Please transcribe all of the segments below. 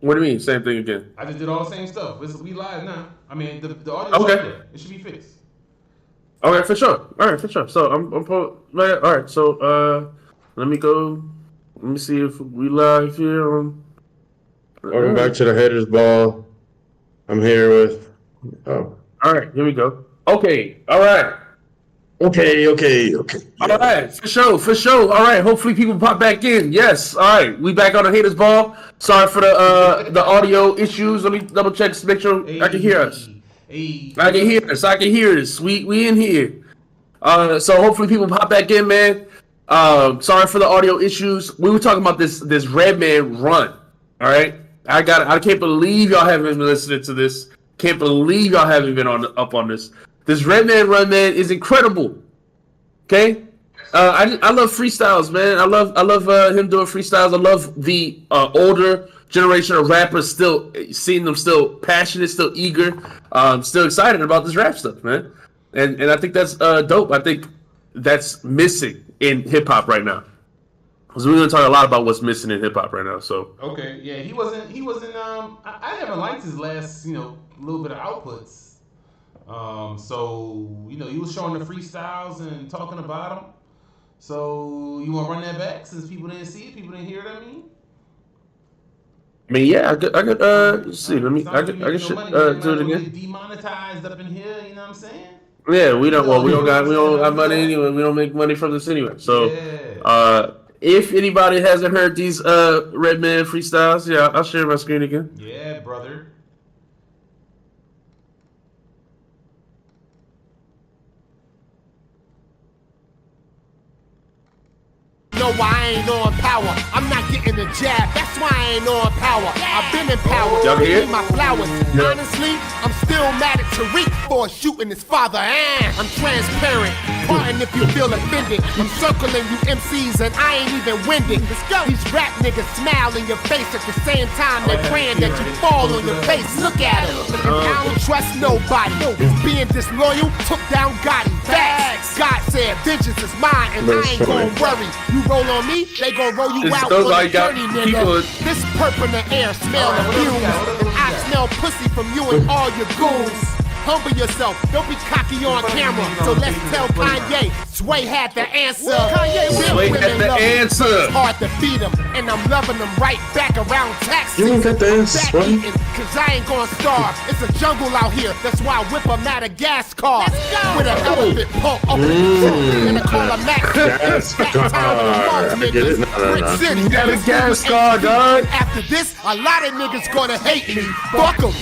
What do you mean? Same thing again? I just did all the same stuff. We live now. I mean, the audio should be Okay. there. It should be fixed. Okay, for sure. All right, for sure. So right, all right. So let me go. Let me see if we live here on. Welcome back to the Haters Ball. I'm here with. Oh. All right, here we go. Okay, all right. Okay. All right, for sure. All right, hopefully people pop back in. Yes, all right, we back on the Haters Ball. Sorry for the audio issues. Let me double check to make sure I can hear us. I can hear us. We in here. So hopefully people pop back in, man. Sorry for the audio issues. We were talking about this Redman run. All right, I can't believe y'all haven't been listening to this. Can't believe y'all haven't been up on this. This Redman run, man, is incredible. Okay, I love freestyles, man. I love him doing freestyles. I love the older generation of rappers seeing them still passionate, still eager, still excited about this rap stuff, man. And I think that's dope. I think that's missing in hip hop right now. Because we're gonna talk a lot about what's missing in hip hop right now. So okay, yeah, he wasn't. I haven't liked his last, little bit of outputs. So he was showing the freestyles and talking about them. So you want to run that back since people didn't see it, people didn't hear it. I mean, yeah, I could see. Let me. I could do it again. Demonetized up in here. You know what I'm saying? Yeah, we don't. Well, we don't have money anyway. We don't make money from this anyway. So, if anybody hasn't heard these Redman freestyles, yeah, I'll share my screen again. Yeah, brother. No, I ain't on power. I'm not getting the jab. That's why I ain't on power. I've been in power. Y'all hear? My flowers. Yeah. Honestly, I'm still mad at Tariq for shooting his father. I'm transparent. Pardon if you feel offended. I'm circling you MCs and I ain't even winded. Let's go. These rap niggas smile in your face at the same time they praying that you fall on your face. Look at him. I don't trust nobody. Being disloyal took down Gotti. Facts. God said vengeance is mine and I ain't gon' worry. You roll on me, they gon' roll you out on the journey, nigga. This purple in the air smell of fumes, and I smell pussy from you and all your goons. Humble yourself, don't be cocky on camera. So let's tell Kanye, Sway had the answer. Kanye, Sway had the answer. It's hard to feed him, and I'm loving them right back around tax You ain't got the answer, back Sway. eating, cause I ain't gonna starve. It's a jungle out here, that's why I whip a Madagascar. With an elephant pump over the trunk, and I call a Mac. I get it. No. Madagascar, dog. After this, a lot of niggas gonna hate me. Fuck them.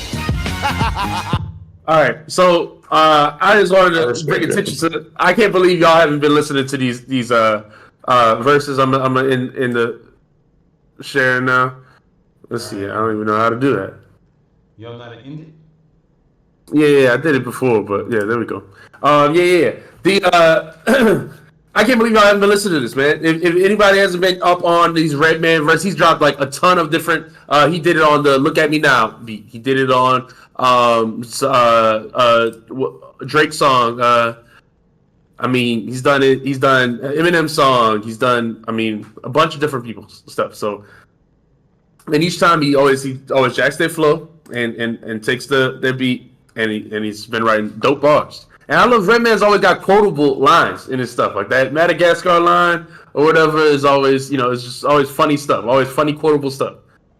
All right, so I just wanted to bring attention to. I can't believe y'all haven't been listening to these verses. I'm in the share now. Let's see. I don't even know how to do that. Y'all not an ended? Yeah, I did it before, but yeah, there we go. Yeah. The I can't believe y'all haven't been listening to this, man. If anybody hasn't been up on these Redman verses, he's dropped like a ton of different. He did it on the "Look at Me Now" beat. He did it on Drake song. I mean, he's done it. He's done Eminem song. He's done. I mean, a bunch of different people's stuff. So, and each time he always jacks their flow and takes their beat and he's been writing dope bars. And I love Redman's always got quotable lines in his stuff, like that Madagascar line or whatever is always, it's just always funny stuff, always funny quotable stuff.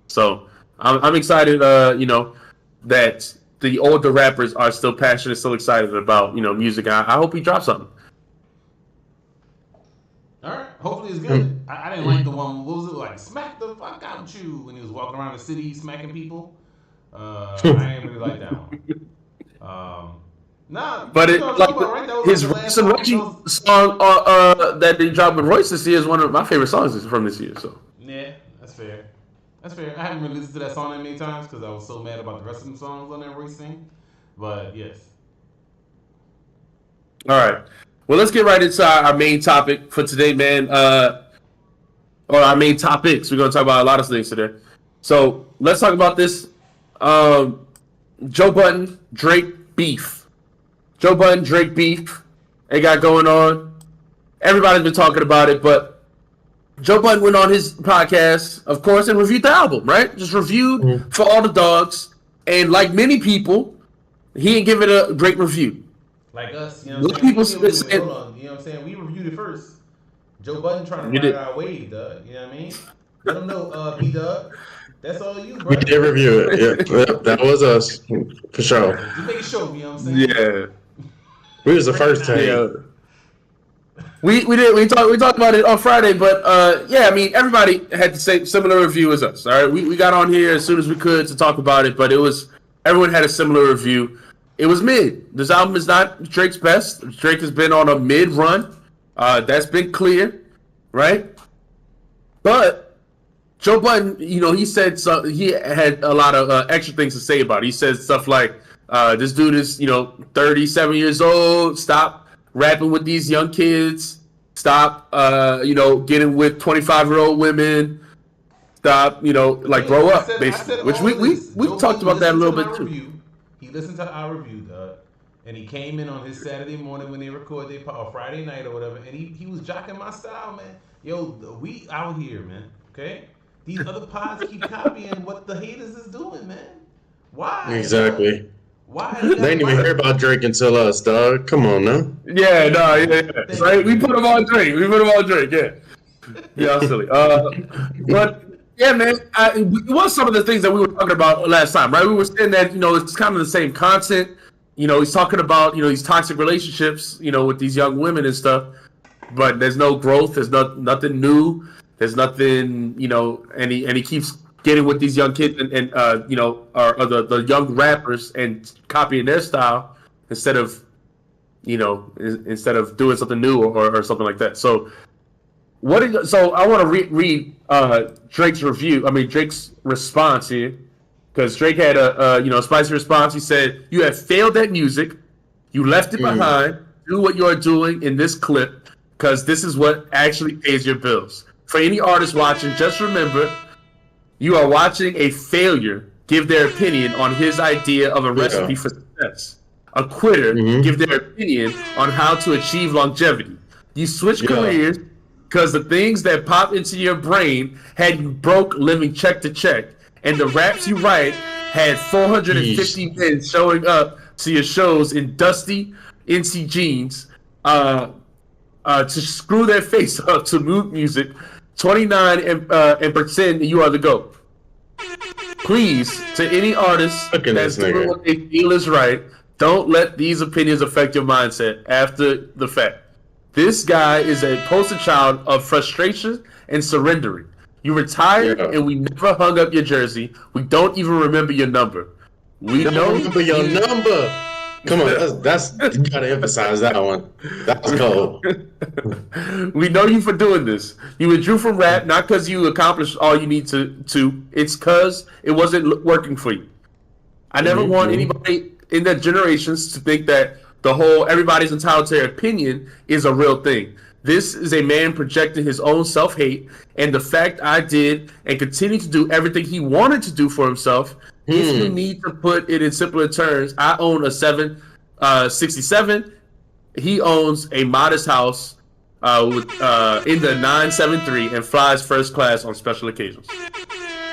So I'm excited, that the older rappers are still passionate, still excited about, music. I hope he drops something. All right, hopefully it's good. I didn't like the one. What was it like? Smack the fuck out you when he was walking around the city smacking people. I didn't really like that one. Nah, but his the Royce and Reggie song that they dropped with Royce this year is one of my favorite songs from this year. So yeah, that's fair. I haven't really listened to that song that many times because I was so mad about the rest of them songs on that Royce thing. But yes. All right. Well, let's get right into our main topic for today, man. Or our main topics. We're gonna talk about a lot of things today. So let's talk about this. Joe Budden, Drake beef. Joe Budden, Drake beef. They got going on. Everybody's been talking about it, but Joe Budden went on his podcast, of course, and reviewed the album, right? Just reviewed for all the dogs. And like many people, he didn't give it a great review. Like us, you know what I'm saying? Hold on, you know what I'm saying? We reviewed it first. Joe Budden trying to ride our wave, dog. You know what I mean? Let them know, B-Dub. That's all you, bro. We did review it. Yeah, that was us. For sure. Just make sure, you know what I'm saying? Yeah. We was the first time. Yeah. We talked about it on Friday, but yeah, I mean everybody had the same similar review as us. All right, we got on here as soon as we could to talk about it, but everyone had a similar review. It was mid. This album is not Drake's best. Drake has been on a mid run. That's been clear, right? But Joe Budden, he said he had a lot of extra things to say about it. He said stuff like, "This dude is 37 years old. Stop rapping with these young kids. Stop, getting with 25-year-old women. Stop, grow up, basically." Which we talked about that a little bit too. He listened to our review, and he came in on his Saturday morning when they record or Friday night or whatever, and he was jocking my style, man. Yo, we out here, man. Okay, these other pods keep copying what the haters is doing, man. Why? Exactly. Why? They didn't even hear about Drake until us, dog. Come on now. Yeah, no, yeah. Right? We put him on Drake. Yeah. Yeah, silly. But yeah, man, it was some of the things that we were talking about last time, right? We were saying that it's kind of the same content. He's talking about these toxic relationships, with these young women and stuff. But there's no growth. There's nothing new. There's nothing, and he keeps getting with these young kids and the young rappers and copying their style instead of doing something new or something like that. So so I want to read Drake's review. I mean Drake's response here, because Drake had a spicy response. He said, "You have failed at music. You left it behind. Do what you are doing in this clip, because this is what actually pays your bills. For any artist watching, just remember, you are watching a failure give their opinion on his idea of a recipe for success. A quitter give their opinion on how to achieve longevity. You switch careers because the things that pop into your brain had you broke living check to check, and the raps you write had 450 men showing up to your shows in dusty NC jeans to screw their face up to mood music 29 and pretend you are the GOAT. Please, to any artist that's doing what they feel is right, don't let these opinions affect your mindset after the fact. This guy is a poster child of frustration and surrendering. You retired and we never hung up your jersey. We don't even remember your number. We don't remember your number. Come on, that's you gotta emphasize that one. That's cold. We know you for doing this. You withdrew from rap not because you accomplished all you need to. It's because it wasn't working for you. I never want anybody in their generations to think that the whole everybody's entitled to their opinion is a real thing. This is a man projecting his own self-hate, and the fact I did and continue to do everything he wanted to do for himself. If you need to put it in simpler terms, I own a 767. He owns a modest house in the 973 and flies first class on special occasions.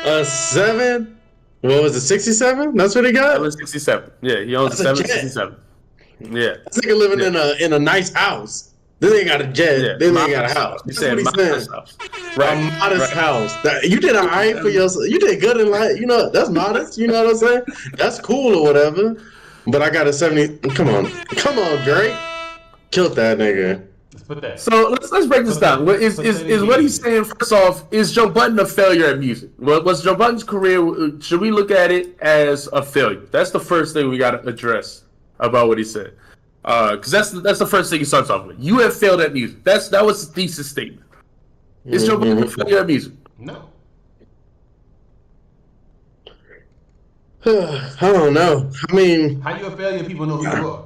A 7? What was it, 67? That's what he got? 767. Yeah, he owns a 767. Yeah. This nigga living in a nice house. This nigga got a jet. Yeah, this nigga got a house. He said modest house. Right. A modest house. You did all right for yourself. You did good in life. That's modest. You know what I'm saying? That's cool or whatever. But I got a 70. Come on, Drake. Killed that nigga. Let's put that. So let's break this down. Is what he's saying, first off, is Joe Budden a failure at music? Was Joe Budden's career, should we look at it as a failure? That's the first thing we got to address about what he said. Because that's the first thing he starts off with. You have failed at music. That was the thesis statement. Is Joe Budden a failure at music? No. I don't know. I mean, how you a failure? People know who you are.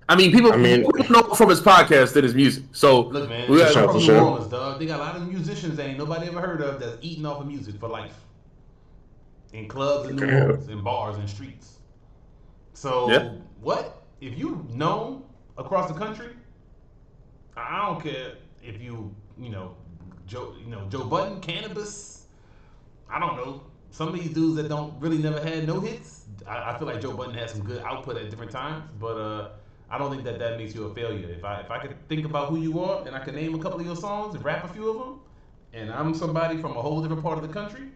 I mean, people know from his podcast that his music. So look, man, we got from New Orleans, dog. They got a lot of musicians that ain't nobody ever heard of that's eating off of music for life. In clubs in New Orleans, in bars and streets. So what? If you known across the country, I don't care if you Joe Budden, Cannabis. I don't know. Some of these dudes that don't really never had no hits. I feel like Joe Budden has some good output at different times, but I don't think that makes you a failure. If I could think about who you are and I could name a couple of your songs and rap a few of them, and I'm somebody from a whole different part of the country,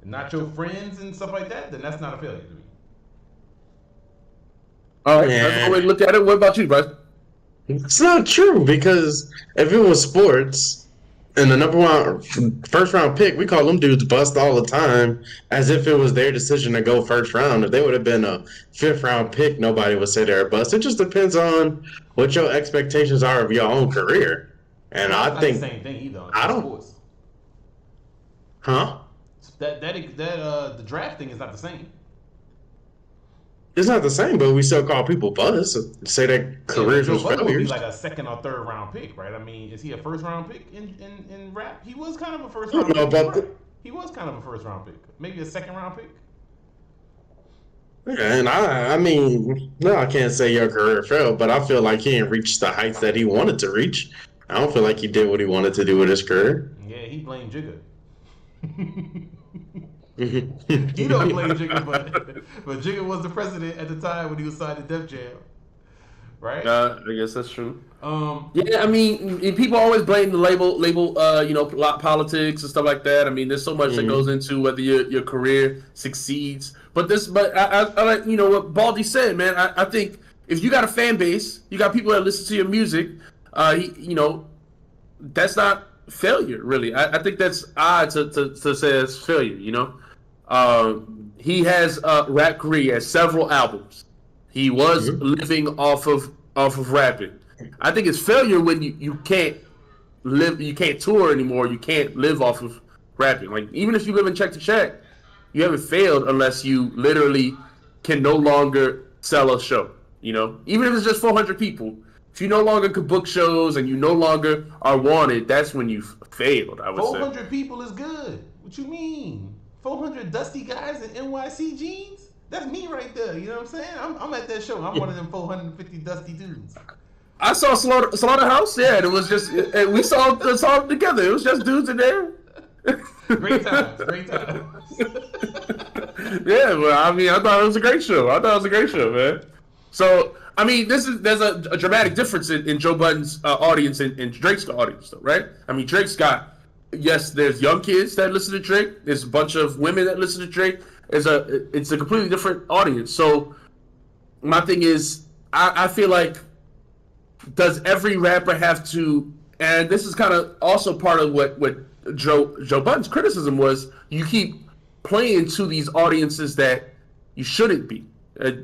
and not your friends and stuff like that, then that's not a failure to me. All right, that's the way to look at it. What about you, bro? It's not true, because if it was sports and the first round pick, we call them dudes bust all the time as if it was their decision to go first round. If they would have been a 5th round pick, nobody would say they're a bust. It just depends on what your expectations are of your own career. And I think the same thing either. I don't. Sports. Huh? The draft thing is not the same. It's not the same, but we still call people busts. Say that careers Joe was Budden would be failures. like a 2nd or 3rd round pick, right? I mean, is he a 1st round pick in rap? He was kind of a 1st round pick. About He was kind of a 1st round pick. Maybe a 2nd round pick. Yeah, and I mean, no, I can't say your career failed, but I feel like he didn't reach the heights that he wanted to reach. I don't feel like he did what he wanted to do with his career. Yeah, he blamed Jigga. He don't blame Jigga, but Jigga was the president at the time when he was signed to Def Jam, right? I guess that's true. Yeah, I mean, people always blame the label, politics and stuff like that. I mean, there's so much that goes into whether your career succeeds. But I like, what Baldy said, man. I think if you got a fan base, you got people that listen to your music, that's not failure, really. I think that's odd to say it's failure, He has a rap career, has several albums. He was living off of rapping. I think it's failure when you can't tour anymore, you can't live off of rapping. Like, even if you live in check to check, you haven't failed unless you literally can no longer sell a show, Even if it's just 400 people. If you no longer could book shows and you no longer are wanted, that's when you failed, I would 400 say. 400 people is good. What you mean? 400 dusty guys in NYC jeans? That's me right there. You know what I'm saying? I'm at that show. I'm one of them 450 dusty dudes. I saw Slaughterhouse, yeah, and it was just, we saw it together. It was just dudes in there. Great times. Yeah, well, I mean, I thought it was a great show. Man. So, I mean, there's a dramatic difference in Joe Budden's audience and Drake's audience, though, right? I mean, Drake's got, yes, there's young kids that listen to Drake. There's a bunch of women that listen to Drake. It's a completely different audience. So, my thing is, I feel like, does every rapper have to, and this is kind of also part of what Joe Budden's criticism was, you keep playing to these audiences that you shouldn't be.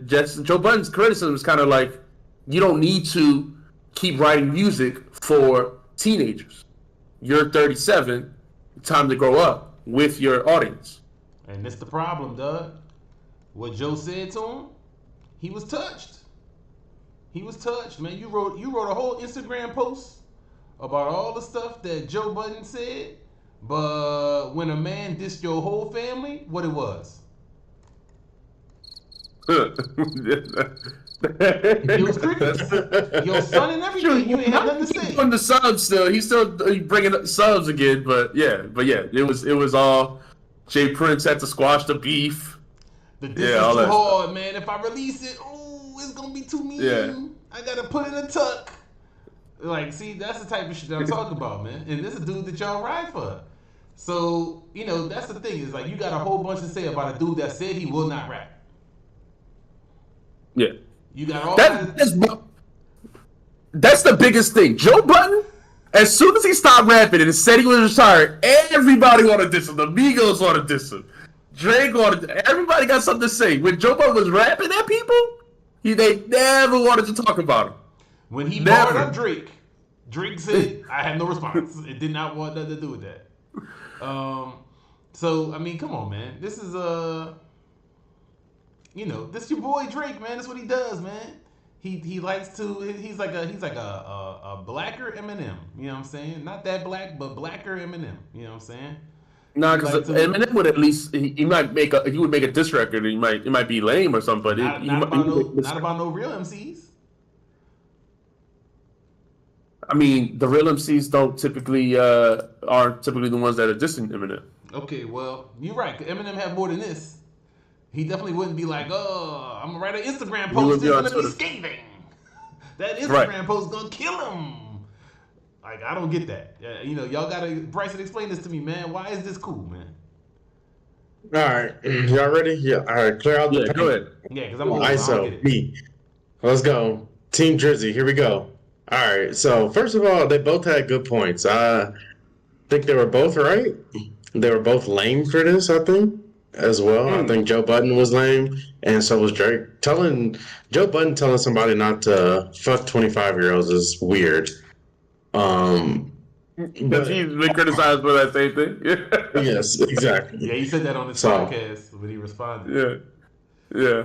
Joe Budden's criticism is kind of like, you don't need to keep writing music for teenagers. You're 37, time to grow up with your audience. And that's the problem, Doug. What Joe said to him, he was touched. He was touched, man. You wrote a whole Instagram post about all the stuff that Joe Budden said, but when a man dissed your whole family, what it was? It was crickets. Your son and everything. You ain't have nothing to say. On the subs still, he's still bringing up subs again, but yeah, it was all Jay Prince had to squash the beef. The diss is too hard, man. If I release it, it's gonna be too mean. Yeah. I gotta put in a tuck. Like, see, that's the type of shit that I'm talking about, man. And this is a dude that y'all ride for. So, that's the thing, is like, you got a whole bunch to say about a dude that said he will not rap. Yeah. You got all that's the biggest thing. Joe Budden, as soon as he stopped rapping and said he was retired, everybody wanted to diss him. The Migos wanted to diss him. Drake wanted everybody got something to say. When Joe Budden was rapping at people, they never wanted to talk about him. When he barred up Drake said, I had no response. It did not want nothing to do with that. So, I mean, come on, man. This is, this your boy Drake, man. That's what he does, man. He likes to, he's like a blacker Eminem. You know what I'm saying? Not that black, but blacker Eminem. You know what I'm saying? No, because Eminem would at least he would make a diss record. It might be lame or something, but not about no real MCs. I mean, the real MCs don't typically are typically the ones that are dissing Eminem. Okay, well, you're right. Eminem had more than this. He definitely wouldn't be like, "Oh, I'm gonna write an Instagram He post wouldn't that's be on gonna be Twitter. scathing. That Right. Instagram post gonna kill him." Like, I don't get that. Y'all gotta Bryson explain this to me, man. Why is this cool, man? All right, y'all ready? Yeah. All right, clear out the Yeah, paint. go ahead. Yeah, because I'm old. I don't ISO, get it. me. Let's go. Team Drizzy, here we go. All right, so first of all, they both had good points. I think they were both right. They were both lame for this, I think, as well. I think Joe Budden was lame, and so was Drake. Joe Budden telling somebody not to fuck 25-year-olds is weird. Because he's been criticized for that same thing. Yes, exactly. Yeah, he said that on his podcast when he responded. Yeah.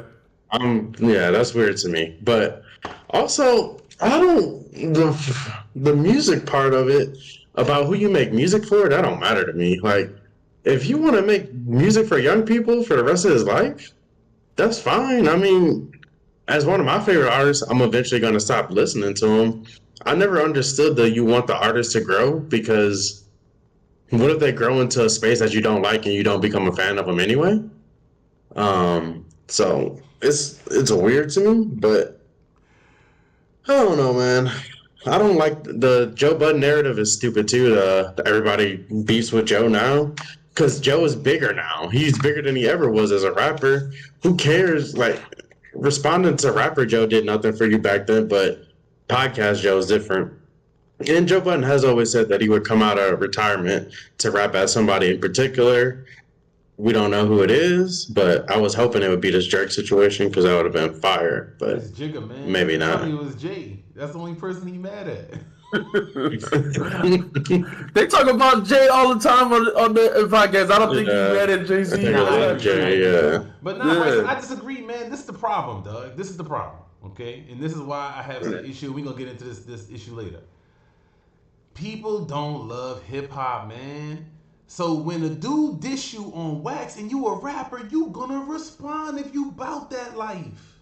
Yeah, that's weird to me. But also, the music part of it, about who you make music for, that don't matter to me. Like, if you want to make music for young people for the rest of his life, that's fine. I mean, as one of my favorite artists, I'm eventually going to stop listening to him. I never understood that you want the artist to grow, because what if they grow into a space that you don't like and you don't become a fan of them anyway? So it's weird to me, but I don't know, man. I don't like the Joe Budden narrative is stupid too. Everybody beefs with Joe now because Joe is bigger now. He's bigger than he ever was as a rapper. Who cares? Like, responding to rapper Joe did nothing for you back then, but podcast Joe is different. And Joe Budden has always said that he would come out of retirement to rap at somebody in particular. We don't know who it is, but I was hoping it would be this Drake situation because that would have been fire. But It's Jigga, man. maybe not. It was Jay. That's the only person he mad at. They talk about Jay all the time on the podcast. I don't think he's mad at Jay-Z. I think it was Jay, yeah. But Bryson, I disagree, man. This is the problem, Doug. This is the problem, okay? And this is why I have an issue. We're going to get into this issue later. People don't love hip-hop, man. So when a dude diss you on wax and you a rapper, you gonna respond if you bout that life.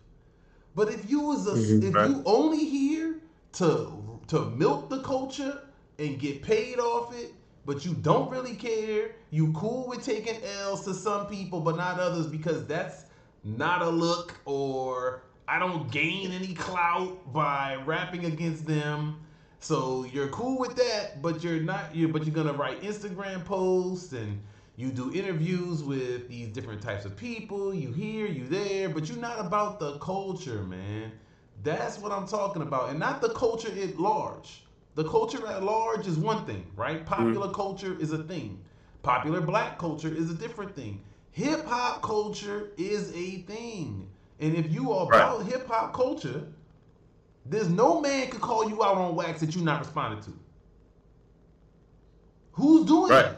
But if you you only here to milk the culture and get paid off it, but you don't really care, you cool with taking L's to some people but not others because that's not a look, or I don't gain any clout by rapping against them. So you're cool with that, but you're gonna write Instagram posts and you do interviews with these different types of people. You here, you there, but you're not about the culture, man. That's what I'm talking about, and not the culture at large. The culture at large is one thing, right? Popular culture is a thing. Popular black culture is a different thing. Hip hop culture is a thing, and if you are about hip hop culture, there's no man could call you out on wax that you're not responding to. Who's doing that?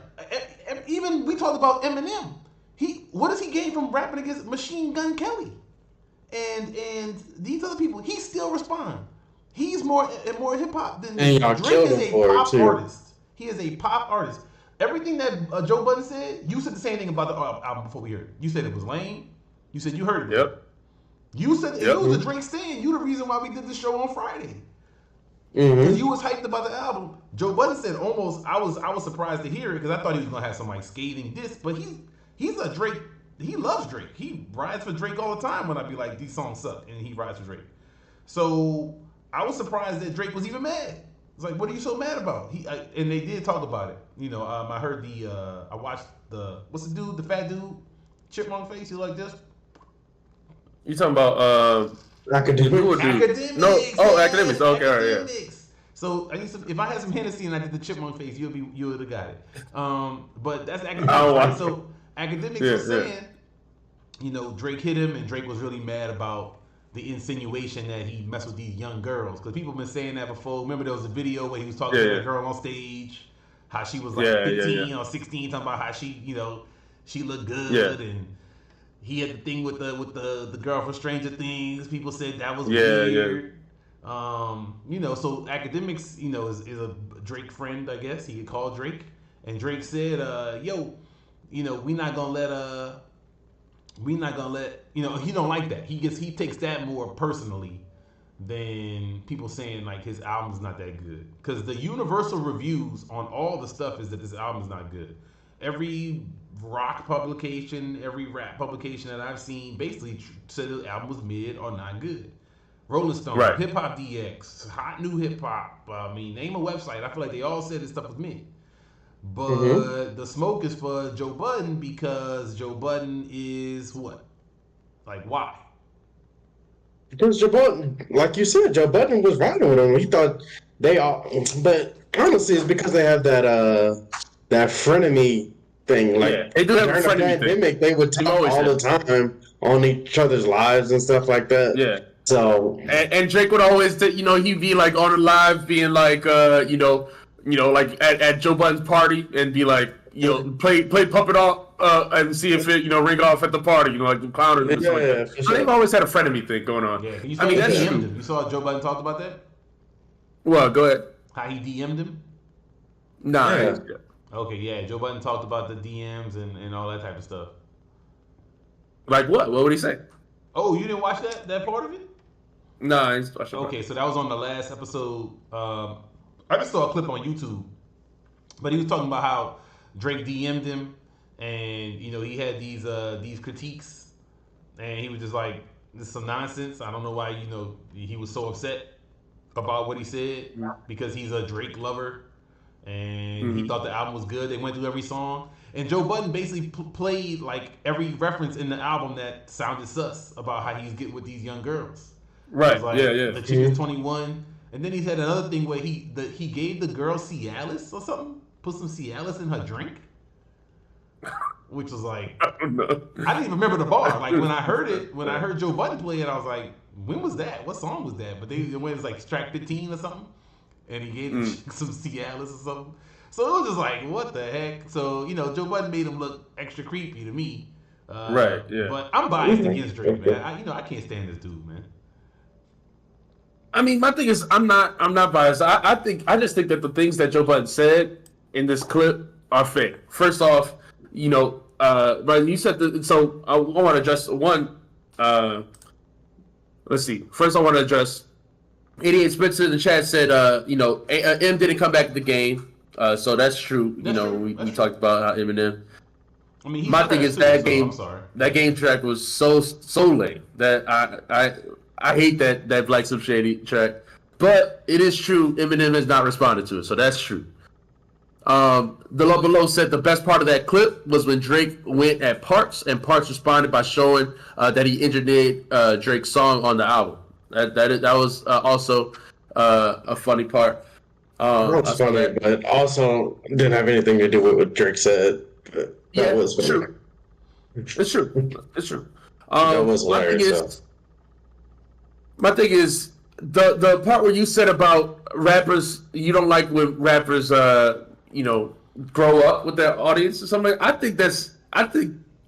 Even we talked about Eminem. What does he gain from rapping against Machine Gun Kelly? And these other people, he still respond. He's more hip hop than and y'all Drake is a pop too. artist. He is a pop artist. Everything that Joe Budden said, you said the same thing about the album before we heard it. You said it was lame. You said you heard it. Yep. You said it was the Drake stand. You the reason why we did the show on Friday. Because you was hyped about the album. Joe Budden said almost. I was surprised to hear it because I thought he was gonna have some like scathing diss. But he's a Drake. He loves Drake. He rides for Drake all the time. When I be like, these songs suck, and he rides for Drake. So I was surprised that Drake was even mad. It's like, what are you so mad about? And they did talk about it. I heard I watched what's the dude, the fat dude, chipmunk face. He like this. You talking about Academics? Academics. No, Academics. Okay, all right, yeah. Academics. So if I had some Hennessy and I did the chipmunk face, you would have got it. But that's Academics. Right? So Academics was saying, Drake hit him, and Drake was really mad about the insinuation that he messed with these young girls. Because people have been saying that before. Remember there was a video where he was talking to a girl on stage, how she was like 15 or 16, talking about how she, she looked good, and he had the thing with the girl from Stranger Things. People said that was weird. So Academics, is a Drake friend, I guess. He could call Drake, and Drake said, we're not gonna let, he don't like that. He takes that more personally than people saying like his album's not that good. Because the universal reviews on all the stuff is that this album's not good. Every rock publication, every rap publication that I've seen basically said the album was mid or not good. Rolling Stone, Right. Hip Hop DX, Hot New Hip Hop. I mean, name a website. I feel like they all said this stuff was mid. But the smoke is for Joe Budden because Joe Budden is what? Like, why? Because Joe Budden, like you said, Joe Budden was riding with him. He thought they all, but honestly, it's because they have that frenemy thing. Like, Yeah, they do have a during the frenemy thing. pandemic, they would talk always all have. the time on each other's lives and stuff like that. Yeah. So And Drake would always, he'd be like on the live, being like, like at Joe Budden's party, and be like, play Pump It Off, and see if it, ring off at the party, like the clowners. And stuff like that. for So sure. they've always had a frenemy thing going on. Yeah, you I mean, that's DM'd true. him. You saw Joe Budden talked about that? Well, go ahead. How he DM'd him? Nah. Yeah. Okay, yeah. Joe Budden talked about the DMs and all that type of stuff. Like what? What would he say? Oh, you didn't watch that part of it? Nah, he's special. Okay, so that was on the last episode. I just saw a clip on YouTube, but he was talking about how Drake DM'd him, and he had these critiques, and he was just like, "This is some nonsense. I don't know why he was so upset about what he said because he's a Drake lover, and he thought the album was good. They went through every song, and Joe Budden basically played like every reference in the album that sounded sus about how he's getting with these young girls." Right. It was like, Yeah. The chick is 21, and then he had another thing where he gave the girl Cialis or something, put some Cialis in her drink, which was like, I don't know. I didn't even remember the bar. Like when I heard Joe Budden play it, I was like, when was that? What song was that? But it was like track 15 or something, and he gave the chick some Cialis or something. So it was just like, what the heck? So Joe Budden made him look extra creepy to me. Right. Yeah. But I'm biased against Drake, man. I can't stand this dude, man. I mean, my thing is, I'm not biased. I just think that the things that Joe Budden said in this clip are fake. First off, but you said so I want to address one. Let's see. First, I want to address 88 Spencer in the chat said, M didn't come back to the game, so that's true. That's true. We That's talked about how Eminem. I mean, My thing is that game. I'm sorry. That game track was so lame that I hate that Black Slim Shady track, but it is true. Eminem has not responded to it, so that's true. The Love Below said the best part of that clip was when Drake went at Parks, and Parks responded by showing that he engineered Drake's song on the album. That was also a funny part. That's funny, but also didn't have anything to do with what Drake said. But that was funny. true. It's true. It's true. That was hilarious. My thing is the part where you said about rappers, you don't like when rappers, grow up with their audience or something. I think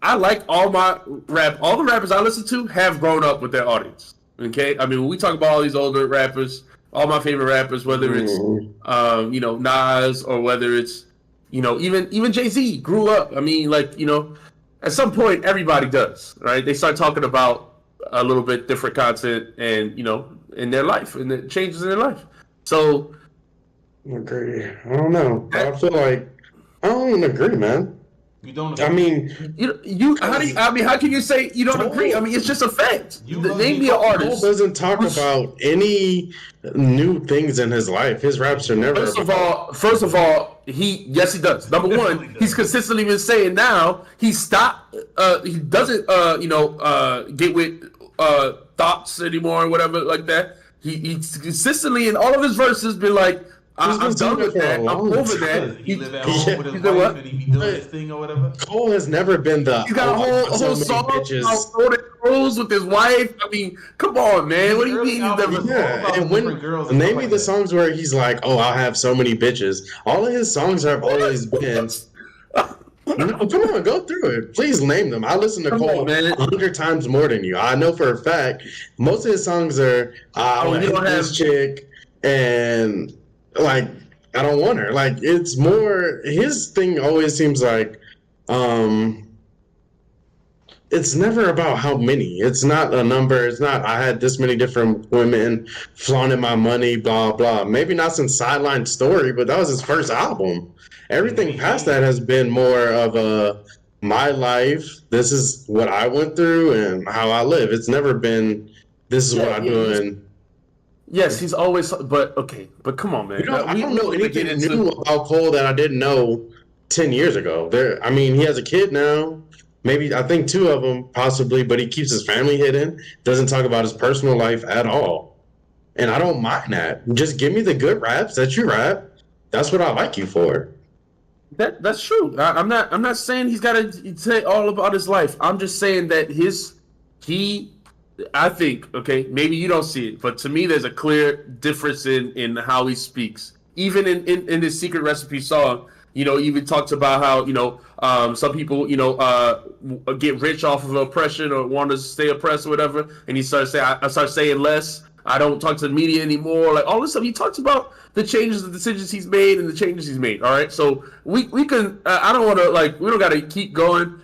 I like all the rappers I listen to have grown up with their audience. Okay, I mean when we talk about all these older rappers, all my favorite rappers, whether it's Nas or whether it's even Jay-Z grew up. I mean, at some point everybody does, right? They start talking about a little bit different content and in their life and the changes in their life. So I agree. I don't know. I feel like I don't agree, man. You don't agree? I mean, how can you say you don't agree? I mean, it's just a fact. Name me an Cole artist. doesn't talk about any new things in his life. His raps are never. First of all, he does. Number one, he's consistently been saying now he stopped. He doesn't get with thoughts anymore or whatever like that. He's consistently in all of his verses been like, I'm done with that. I'm over that. He live at home with his wife and he be doing his thing or whatever. Cole has never been the. He's got a whole song about rolling rolls with his wife. I mean, come on, man. What do you mean? Yeah, and name me the songs where he's like, "Oh, I'll have so many bitches." All of his songs have always been. Come on, go through it. Please name them. I listen to Cole 100 times more than you. I know for a fact most of his songs are I want this chick and like I don't want her. Like it's more his thing always seems like it's never about how many. It's not a number. It's not I had this many different women flaunting my money, blah blah. Maybe not since Sideline Story, but that was his first album. Everything past that has been more of a my life. This is what I went through and how I live. It's never been this is what I'm doing. Yes, he's always. But okay, but come on, man. I don't know anything new about Cole that I didn't know 10 years ago. I mean, he has a kid now. Maybe I think 2 of them possibly, but he keeps his family hidden. Doesn't talk about his personal life at all, and I don't mind that. Just give me the good raps that you rap. That's what I like you for. That's true. I'm not saying he's got to say all about his life. I'm just saying that I think, okay, maybe you don't see it, but to me, there's a clear difference in how he speaks. Even in his Secret Recipe song, even talks about how, some people, get rich off of oppression or want to stay oppressed or whatever. And he starts saying, I start saying less. I don't talk to the media anymore. Like all this stuff. He talks about the changes, the decisions he's made and the changes he's made. All right. So we can, I don't want to we don't got to keep going.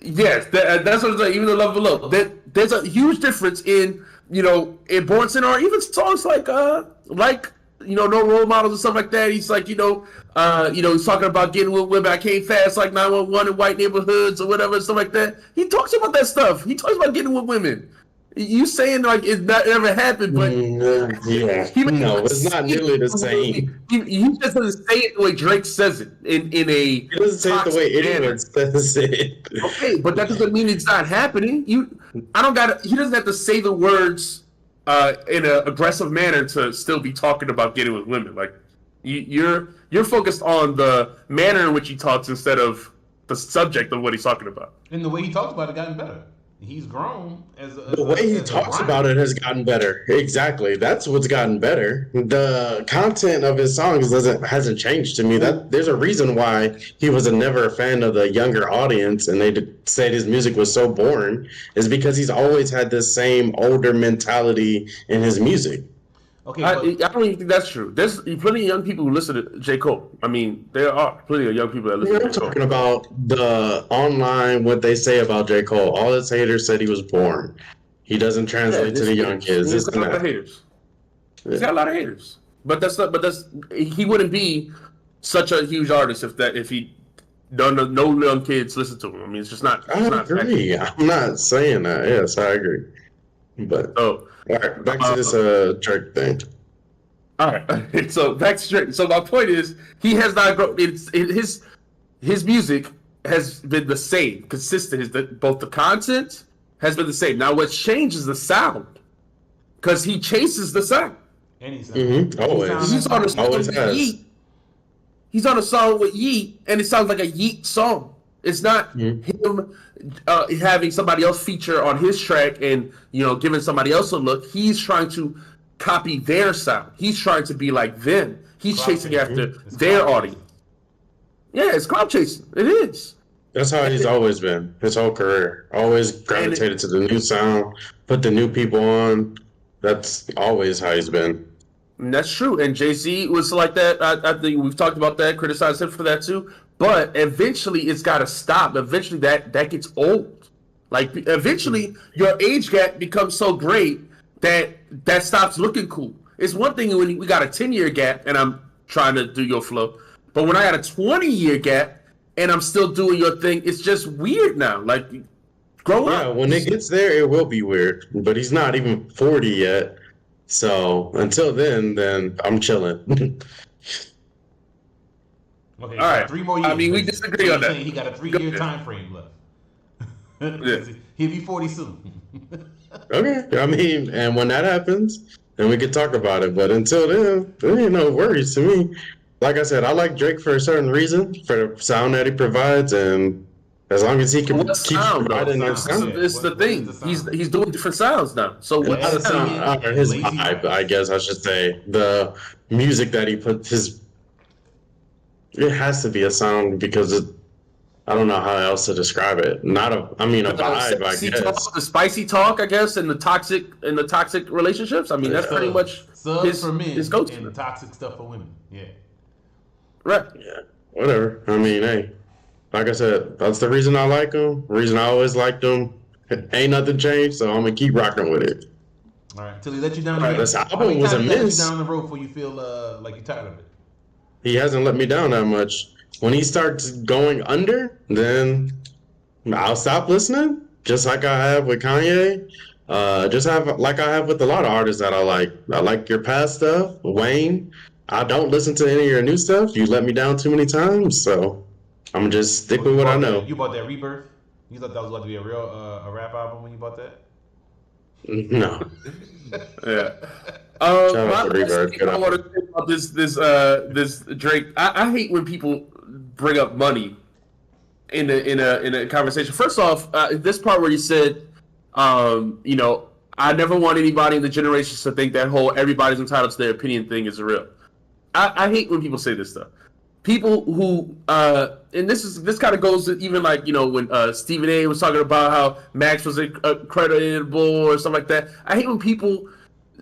Yes, that's what I'm saying. Even the Love Below, there's a huge difference in in Bornson or even songs like No Role Models and stuff like that. He's like he's talking about getting with women. I came fast like 911 in white neighborhoods or whatever, stuff like that. He talks about that stuff. He talks about getting with women. You saying like it never happened, but it's not nearly the same. He just doesn't say it the way Drake says it in a. He doesn't say it the way anyone says it. Okay, but that doesn't mean it's not happening. He doesn't have to say the words in an aggressive manner to still be talking about getting with women. Like you're focused on the manner in which he talks instead of the subject of what he's talking about. And the way he talks about it gotten better. He's grown the way he talks about it has gotten better. Exactly. That's what's gotten better. The content of his songs hasn't changed to me. That there's a reason why he was never a fan of the younger audience and they said his music was so boring is because he's always had this same older mentality in his music. Okay, I don't even think that's true. There's plenty of young people who listen to J. Cole. I mean, there are plenty of young people that listen to J. Cole. I'm talking about the online, what they say about J. Cole. All his haters said he was boring. He doesn't translate to the young kids. He's got a lot of haters. He's got a lot of haters. But he wouldn't be such a huge artist if he no young kids listen to him. I mean, it's just not. I agree. I'm not saying that. Yes, I agree. But all right, back to this Drake thing. All right, so back to Drake. So my point is, he has not grown. His music has been the same, consistent. Both the content has been the same. Now, what's changed is the sound, because he chases the sound. Always. He's on a song with Yeet. He's on a song with Yeet, and it sounds like a Yeet song. It's not him having somebody else feature on his track and giving somebody else a look. He's trying to copy their sound. He's trying to be like them. He's chasing after their audience. Yeah, it's cloud chasing. It is. That's how he's always been. His whole career. Always gravitated to the new sound, put the new people on. That's always how he's been. And that's true. And Jay-Z was like that. I think we've talked about that, criticized him for that too. But eventually it's got to stop. Eventually that gets old. Like eventually your age gap becomes so great that stops looking cool. It's one thing when we got a 10-year gap and I'm trying to do your flow. But when I got a 20-year gap and I'm still doing your thing, it's just weird now. Like grow up. Yeah, when it gets there, it will be weird. But he's not even 40 yet. So until then I'm chilling. Okay, all right. 3 more years. I mean, we disagree on that. He got a 3-year time frame left. Yeah. He'll be 40 soon. Okay, I mean, and when that happens, then we can talk about it. But until then, there ain't no worries to me. Like I said, I like Drake for a certain reason, for the sound that he provides, and as long as he can keep providing that sound. It's the thing. He's doing different sounds now. So what's the sound? His vibe, I guess I should say. The music that he put it has to be a sound because I don't know how else to describe it. A vibe, I guess. The spicy talk, I guess, and the toxic relationships. I mean, that's pretty much Subs for men his go-to. and toxic stuff for women. Yeah. Right. Yeah. Whatever. I mean, hey, like I said, that's the reason I like him. The reason I always liked him. Ain't nothing changed, so I'm gonna keep rocking with it. All right, till he let you down. Right, this album was a miss. Let you down the road before you feel like you're tired of it. He hasn't let me down that much. When he starts going under, then I'll stop listening. Just like I have with Kanye. Like I have with a lot of artists that I like. I like your past stuff, Wayne. I don't listen to any of your new stuff. You let me down too many times, so I'm gonna just stick with what I know. You bought that Rebirth? You thought that was about to be a real a rap album when you bought that? No. Yeah. Shout out to Last Rebirth. thing I want to say about this Drake. I hate when people bring up money in a conversation. First off, this part where you said, I never want anybody in the generations to think that whole everybody's entitled to their opinion thing is real. I hate when people say this stuff. People who and this kind of goes to even like when Stephen A was talking about how Max was incredible or something like that. I hate when people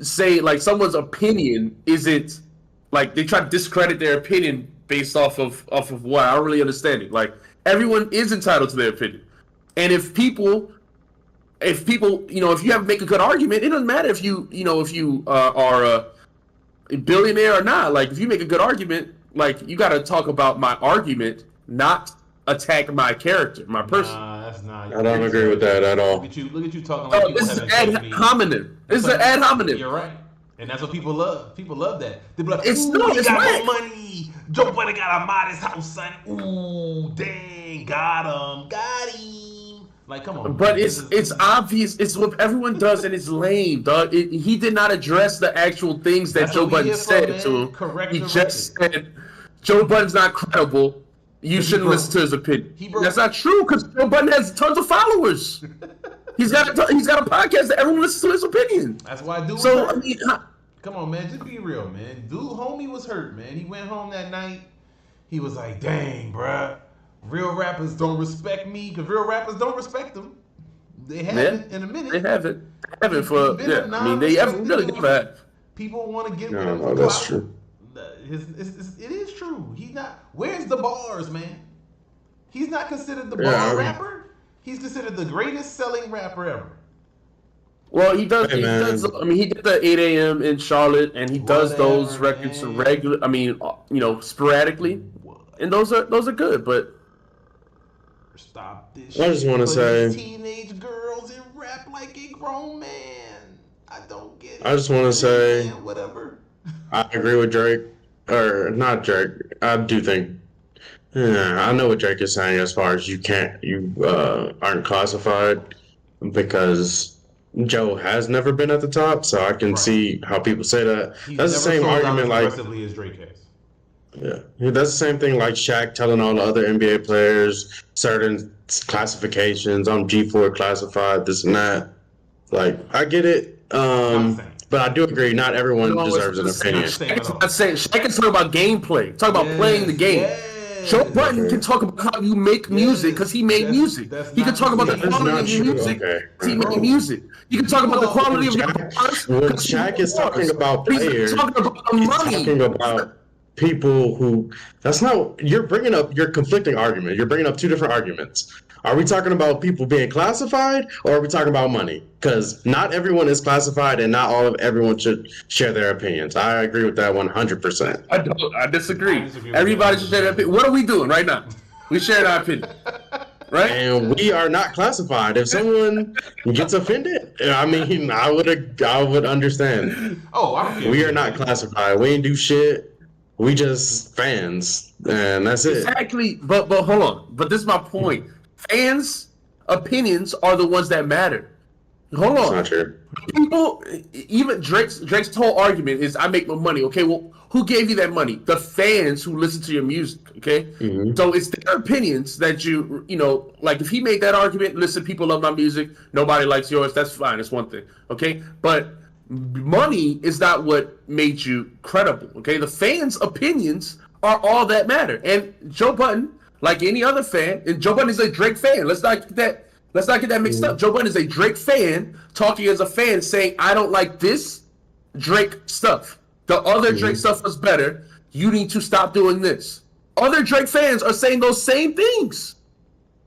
say like someone's opinion isn't like they try to discredit their opinion based off of what I don't really understand it. Like everyone is entitled to their opinion, and if people if you have to make a good argument, it doesn't matter if you are a billionaire or not. Like if you make a good argument, like you got to talk about my argument, not attack my character, my person. Nah, that's not. I don't agree with that at all. Look at you talking like people this is have ad hominem. This is an ad hominem. You're right, and that's what people love. People love that. They be like, It's "Ooh, no, he it's got right. more money. Joe Budden got a modest house, son. Ooh, dang, got him. Like, come on. But it's obvious. It's what everyone does, and it's lame, dog. He did not address the actual things that That's Joe what we Budden here for, said man. to him. Correct He the just said Joe Budden's not credible. You shouldn't listen to his opinion. That's not true because Joe Budden has tons of followers. he's got a podcast that everyone listens to his opinion. That's why I do. So I mean, come on, man. Just be real, man. Dude, homie was hurt, man. He went home that night. He was like, dang, bruh. Real rappers don't respect me because real rappers don't respect them. They haven't in a minute. They haven't. They haven't for I mean, they haven't really never have. People want to get rid No, of no, him. that's true. It is true. He's not. Where's the bars, man? He's not considered the bar Yeah, I mean- rapper. He's considered the greatest selling rapper ever. Well, he does. Hey, he man. does. I mean, he did the 8 a.m. in Charlotte, and he does those Whatever, records man. regular. I mean, sporadically, and those are good. But Stop this. I just shit wanna for say- these teenage girls and rap like a grown man. I don't get it. I just want to say Man, whatever. I agree with Drake, or not Drake. I do think. I know what Drake is saying as far as you aren't classified because Joe has never been at the top, so I can Right. see how people say that. He's That's the same never sold out argument as like aggressively as Drake has. yeah, that's the same thing like Shaq telling all the other NBA players certain classifications. I'm G4 classified, this and that. Like I get it, but I do agree. Not everyone deserves an opinion. I'm saying Shaq can talk about gameplay, talk about playing the game. Yes. Joe Budden can talk about how you make music because he made music. He can talk about the That's quality not of your true. music Okay. because he made music. You can talk about the quality of your bars. When Shaq is talking about players, he's talking about the he's money. talking about people who. That's not. You're bringing up your conflicting argument. You're bringing up two different arguments. Are we talking about people being classified, or are we talking about money? Because not everyone is classified, and not all of everyone should share their opinions. I agree with that 100%. I don't. I disagree. I disagree with Everybody you. should share their opinion. What are we doing right now? We share our opinion, right? And we are not classified. If someone gets offended, I mean, I would understand. Oh, I don't care. We are not classified. We ain't do shit. We just fans, and that's it. Exactly. But hold on. But this is my point. Fans' opinions are the ones that matter. Hold That's on. not true. People, even Drake's whole argument is, I make my money. Okay, well, who gave you that money? The fans who listen to your music. Okay, so it's their opinions that like if he made that argument, listen, people love my music, nobody likes yours. That's fine. It's one thing. Okay, but money is not what made you credible. Okay, the fans' opinions are all that matter. And Joe Budden, like any other fan, and Joe Budden is a Drake fan. Let's not get that mixed up. Joe Budden is a Drake fan talking as a fan, saying, I don't like this Drake stuff. The other Drake stuff was better. You need to stop doing this. Other Drake fans are saying those same things.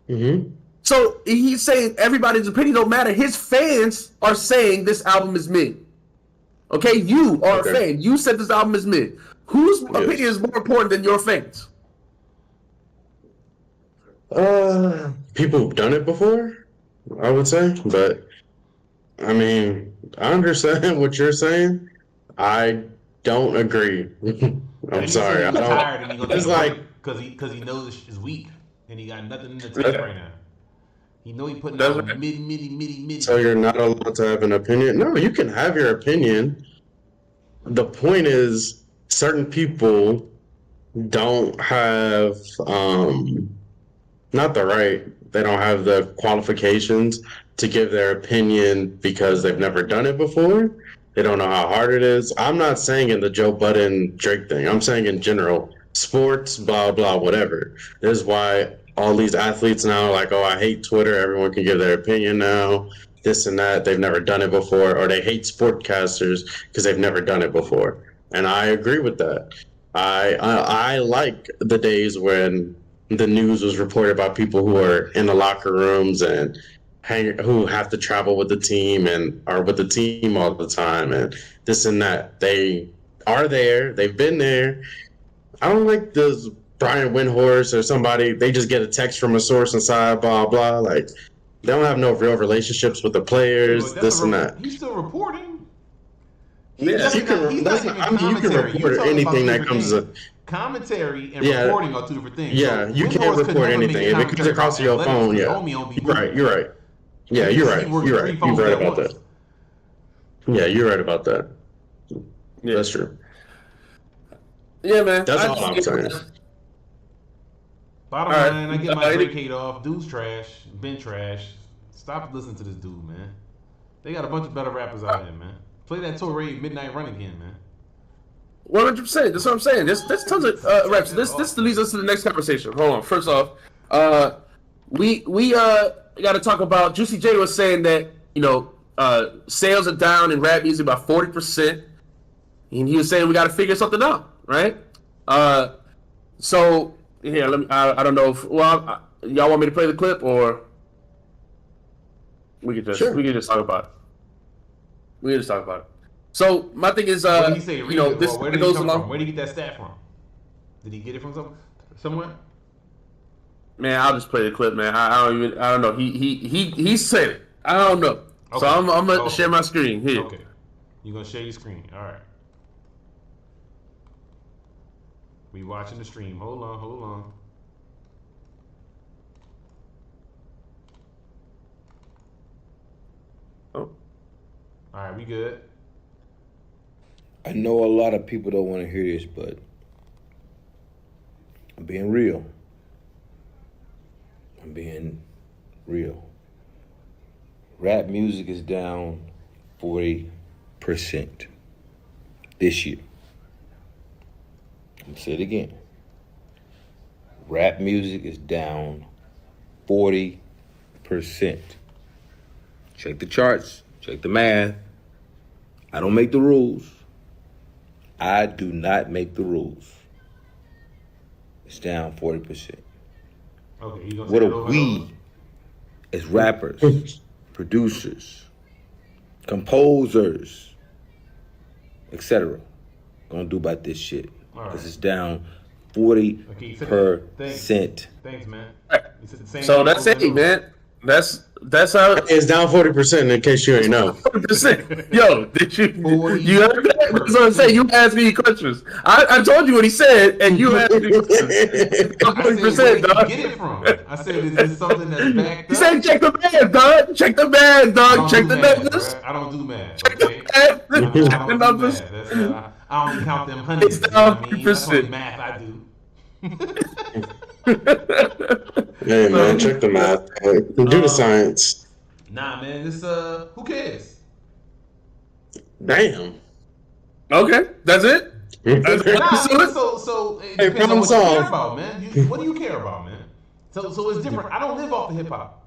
Mm-hmm. So he's saying everybody's opinion don't matter. His fans are saying this album is mid. Okay, you are a fan. You said this album is mid. Whose opinion is more important than your fans? People who've done it before, I would say. But I mean, I understand what you're saying. I don't agree. I'm sorry. I don't. Tired and he gonna It's like because he knows it's weak and he got nothing in the tank right now. He know he putting out midi. so you're not allowed to have an opinion. No, you can have your opinion. The point is, certain people don't have not the right. They don't have the qualifications to give their opinion because they've never done it before. They don't know how hard it is. I'm not saying in the Joe Budden Drake thing. I'm saying in general, sports, blah, blah, whatever. This is why all these athletes now are like, oh, I hate Twitter. Everyone can give their opinion now, this and that. They've never done it before. Or they hate sportcasters because they've never done it before. And I agree with that. I like the days when the news was reported about people who are in the locker rooms and who have to travel with the team and are with the team all the time and this and that. They are there. They've been there. I don't like this Brian Windhorst or somebody. They just get a text from a source inside, blah, blah. Like, they don't have no real relationships with the players, this and that. He's still reporting. Yeah, you can report anything that comes as a commentary and reporting are two different things. Yeah, so you can't report anything. If it comes across your phone, yeah. Right, you're right. Yeah, you're right. You're right. You're right about that. Yeah, you're right about that. Yeah, that's true. Yeah, man. That's all I'm saying. Bottom line, I get my Drake hate off. Dude's trash. Been trash. Stop listening to this dude, man. They got a bunch of better rappers out there, man. Play that Touré Midnight Run again, man. 100%. That's what I'm saying. There's tons of raps. This leads us to the next conversation. Hold on. First off, we got to talk about. Juicy J was saying that sales are down in rap music by 40%, and he was saying we got to figure something out, right? So here, I don't know if y'all want me to play the clip or we could just talk about it. We can just talk about it. So my thing is, what did he say? this where did goes he come along. from? Where did he get that stat from? Did he get it from somewhere? Man, I'll just play the clip, man. I don't know. He said it. I don't know. Okay. So I'm gonna share my screen here. Okay. You're gonna share your screen. All right. We watching the stream. Hold on. Oh. All right, we good. I know a lot of people don't want to hear this, but I'm being real. Rap music is down 40% this year. I'm gonna say it again. Rap music is down 40%. Check the charts, check the math. I don't make the rules. I do not make the rules. It's down 40%. Okay, what are we, as rappers, producers, composers, etc., gonna do about this shit? This is down 40%. Thanks, man. So that's it, man. That's how it's down 40%. In case you ain't know, 40%. Yo, did you heard that? That's what I'm saying. You asked me questions. I told you what he said, and you asked me questions. 40%, dog. Get it from? I said, is this something that's backed up? He said, check the math, dog. Check the math, dog. Check the numbers. I don't do math. Check the numbers. I don't count them hundreds. It's down 40%. That's only math I do. Hey man, check the math. Do the science. Nah, man, this who cares? Damn. Okay, that's it. So it depends on what you care about, man. What do you care about, man? So it's different. I don't live off the hip hop.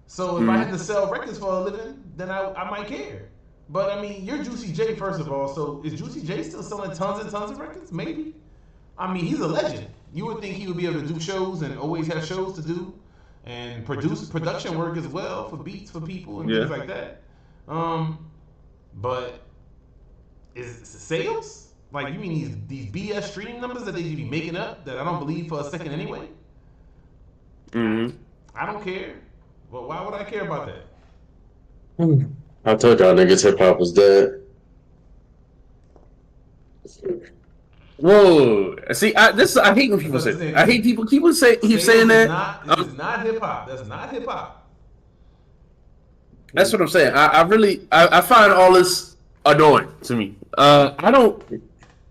So if I had to sell records for a living, then I might care. But I mean, you're Juicy J first of all. So is Juicy J still selling tons and tons of records? Maybe. I mean, he's a legend. You would think he would be able to do shows and always have shows to do and production work as well for beats for people and things like that. But is sales? Like, you mean these BS stream numbers that they be making up that I don't believe for a second anyway? Mm-hmm. I don't care. Well, why would I care about that? I told y'all niggas hip hop was dead. Whoa! See, I hate when people say. I hate people keep saying that. This is not hip hop. That's not hip hop. That's what I'm saying. I really find all this annoying to me. I don't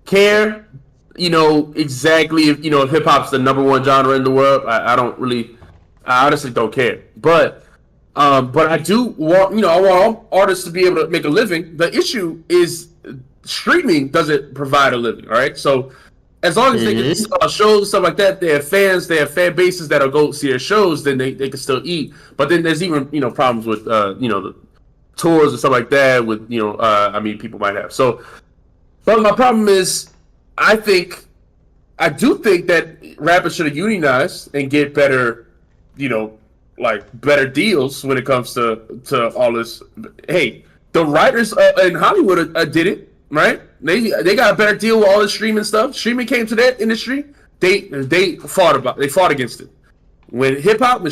care, exactly if hip hop's the number one genre in the world. I honestly don't care. But I do want, I want all artists to be able to make a living. The issue is streaming doesn't provide a living, all right? So as long as they get shows, stuff like that, they have fans, they have fan bases that'll go see their shows, then they can still eat. But then there's even, problems with, the tours and stuff like that with, people might have. So, but my problem is, I do think that rappers should have unionized and get better, better deals when it comes to all this. Hey, the writers in Hollywood did it. Right? They got a better deal with all the streaming stuff. Streaming came to that industry. They fought against it. When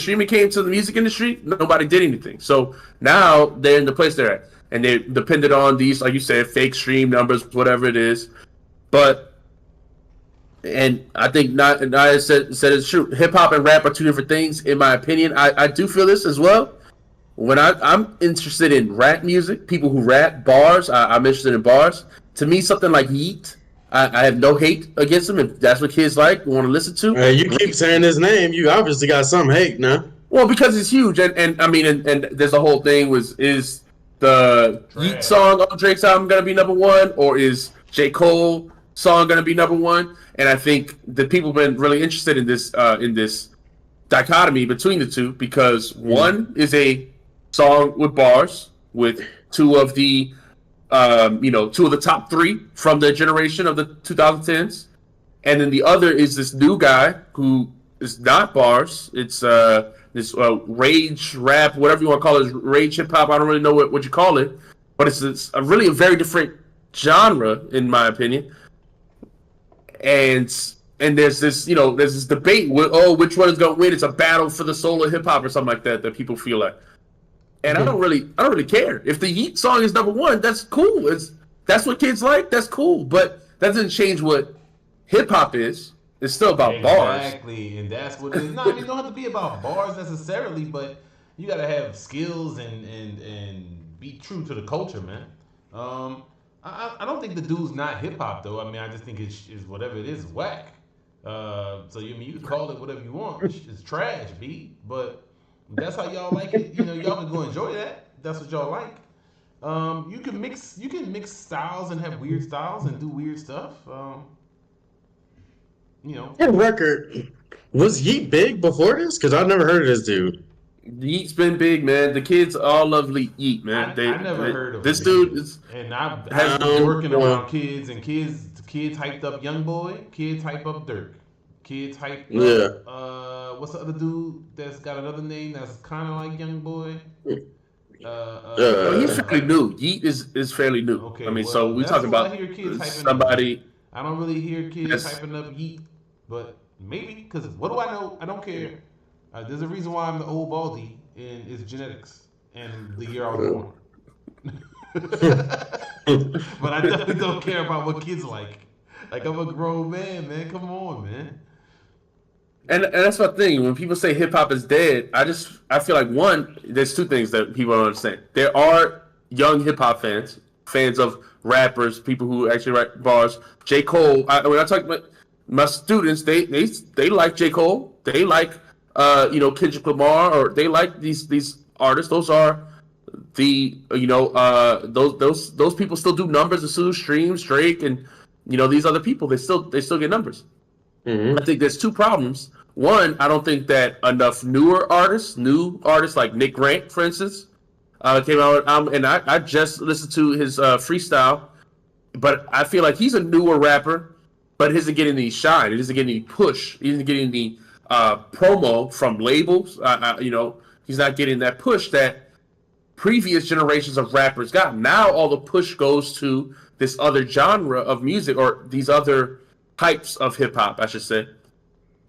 streaming came to the music industry, nobody did anything. So now they're in the place they're at, and they depended on these, like you said, fake stream numbers, whatever it is. And I think Naya said it's true. Hip hop and rap are two different things, in my opinion. I do feel this as well. When I'm interested in rap music, people who rap bars, I'm interested in bars. To me, something like Yeet, I have no hate against him. If that's what kids want to listen to. You keep saying his name, you obviously got some hate now. Well, because it's huge, and there's a whole thing is the Yeet song on Drake's album gonna be number one, or is J. Cole song gonna be number one? And I think that people have been really interested in this dichotomy between the two, because one is a song with bars with two of the top three from the generation of the 2010s, and then the other is this new guy who is not bars. It's this rage rap, whatever you want to call it, rage hip hop. I don't really know what you call it, but it's a really very different genre in my opinion. And there's this debate with which one is going to win. It's a battle for the soul of hip hop or something like that people feel like. And I don't really care. If the Yeet song is number one, that's cool. That's what kids like. That's cool. But that doesn't change what hip hop is. It's still about bars. Exactly, and that's what it is. No, it don't have to be about bars necessarily, but you gotta have skills and be true to the culture, man. I don't think the dude's not hip hop though. I mean, I just think it's whatever it is, whack. So you can call it whatever you want. It's trash, B. But that's how y'all like it. Y'all can go enjoy that. That's what y'all like. You can mix styles and have weird styles and do weird stuff. For record, was Yeet big before this? Because I've never heard of this dude. Yeet's been big, man. The kids all love Yeet, man. I never heard of this dude. And I've been working around kids, and kids hyped up YoungBoy, kids hype up Dirk. Kids hype up, what's the other dude that's got another name that's kind of like YoungBoy? He's fairly new. Yeet is fairly new. Okay, I mean, so we talking about somebody. I don't really hear kids hyping up Yeet, but maybe, because what do I know? I don't care. There's a reason why I'm the old baldy, and it's genetics and the year I was born. But I definitely don't care about what kids like. Like, I'm a grown man. Come on, man. And that's my thing. When people say hip hop is dead, I feel like, one, there's two things that people don't understand. There are young hip hop fans of rappers, people who actually write bars. J. Cole. When I talk about my students, they like J. Cole. They like Kendrick Lamar, or they like these artists. Those are the those people still do numbers as soon as streams. Drake and these other people, they still get numbers. I think there's two problems. One, I don't think that enough new artists like Nick Grant, for instance, came out with, and I just listened to his freestyle, but I feel like he's a newer rapper, but he isn't getting any shine. He isn't getting any push. He isn't getting any promo from labels. You know, he's not getting that push that previous generations of rappers got. Now all the push goes to this other genre of music, or these other types of hip hop, I should say.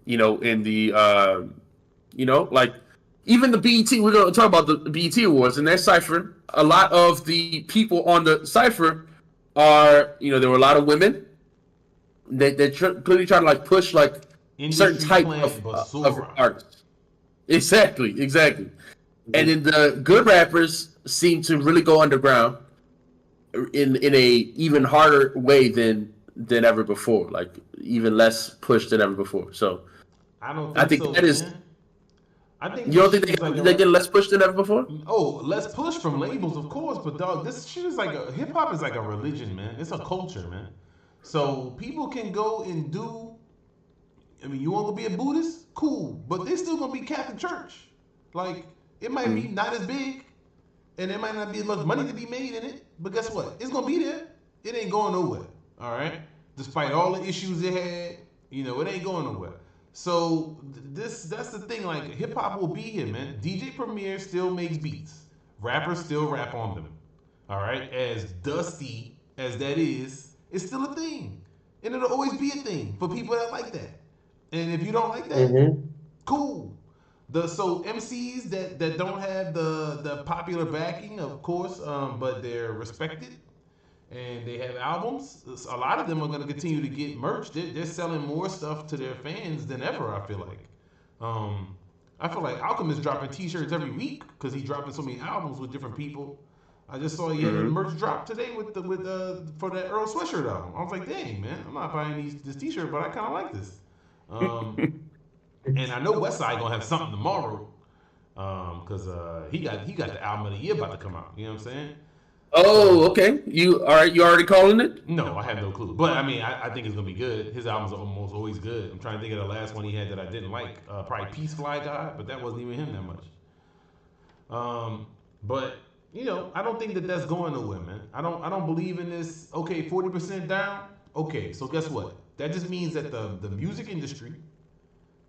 You know, in the you know, like even the BET. We're going to talk about the BET Awards and their cipher. A lot of the people on the cipher are, you know, there were a lot of women. They're clearly trying to like push like certain type of artists. Exactly. And then the good rappers seem to really go underground in a even harder way than ever before, like even less pushed than ever before. So I think so, that is. Man. I think you don't think they get less pushed than ever before? Oh, less push from labels, of course. But dog, this shit is like hip hop is like a religion, man. It's a culture, man. So people can go and do. I mean, you want to be a Buddhist? Cool, but they still gonna be Catholic Church. Like it might be not as big, and there might not be as much money to be made in it. But guess what? It's gonna be there. It ain't going nowhere. All right. Despite all the issues it had, you know, it ain't going nowhere. So that's the thing. Like hip hop will be here, man. DJ Premier still makes beats. Rappers still rap on them. All right. As dusty as that is, it's still a thing, and it'll always be a thing for people that like that. And if you don't like that, cool. So MCs that don't have the popular backing, of course, but they're respected. And they have albums. A lot of them are going to continue to get merch. They're selling more stuff to their fans than ever, I feel like. I feel like Alchemist dropping T-shirts every week because he's dropping so many albums with different people. I just saw he had a merch drop today for that Earl Sweatshirt album. I was like, dang, man, I'm not buying this T-shirt, but I kind of like this. And I know Westside going to have something tomorrow because he got the album of the year about to come out. You know what I'm saying? Oh, okay. You already calling it? No, I have no clue. But I mean, I think it's gonna be good. His albums are almost always good. I'm trying to think of the last one he had that I didn't like. Probably Peace Fly God, but that wasn't even him that much. But you know, I don't think that's going nowhere, man. I don't believe in this. Okay, 40% down. Okay, so guess what? That just means that the music industry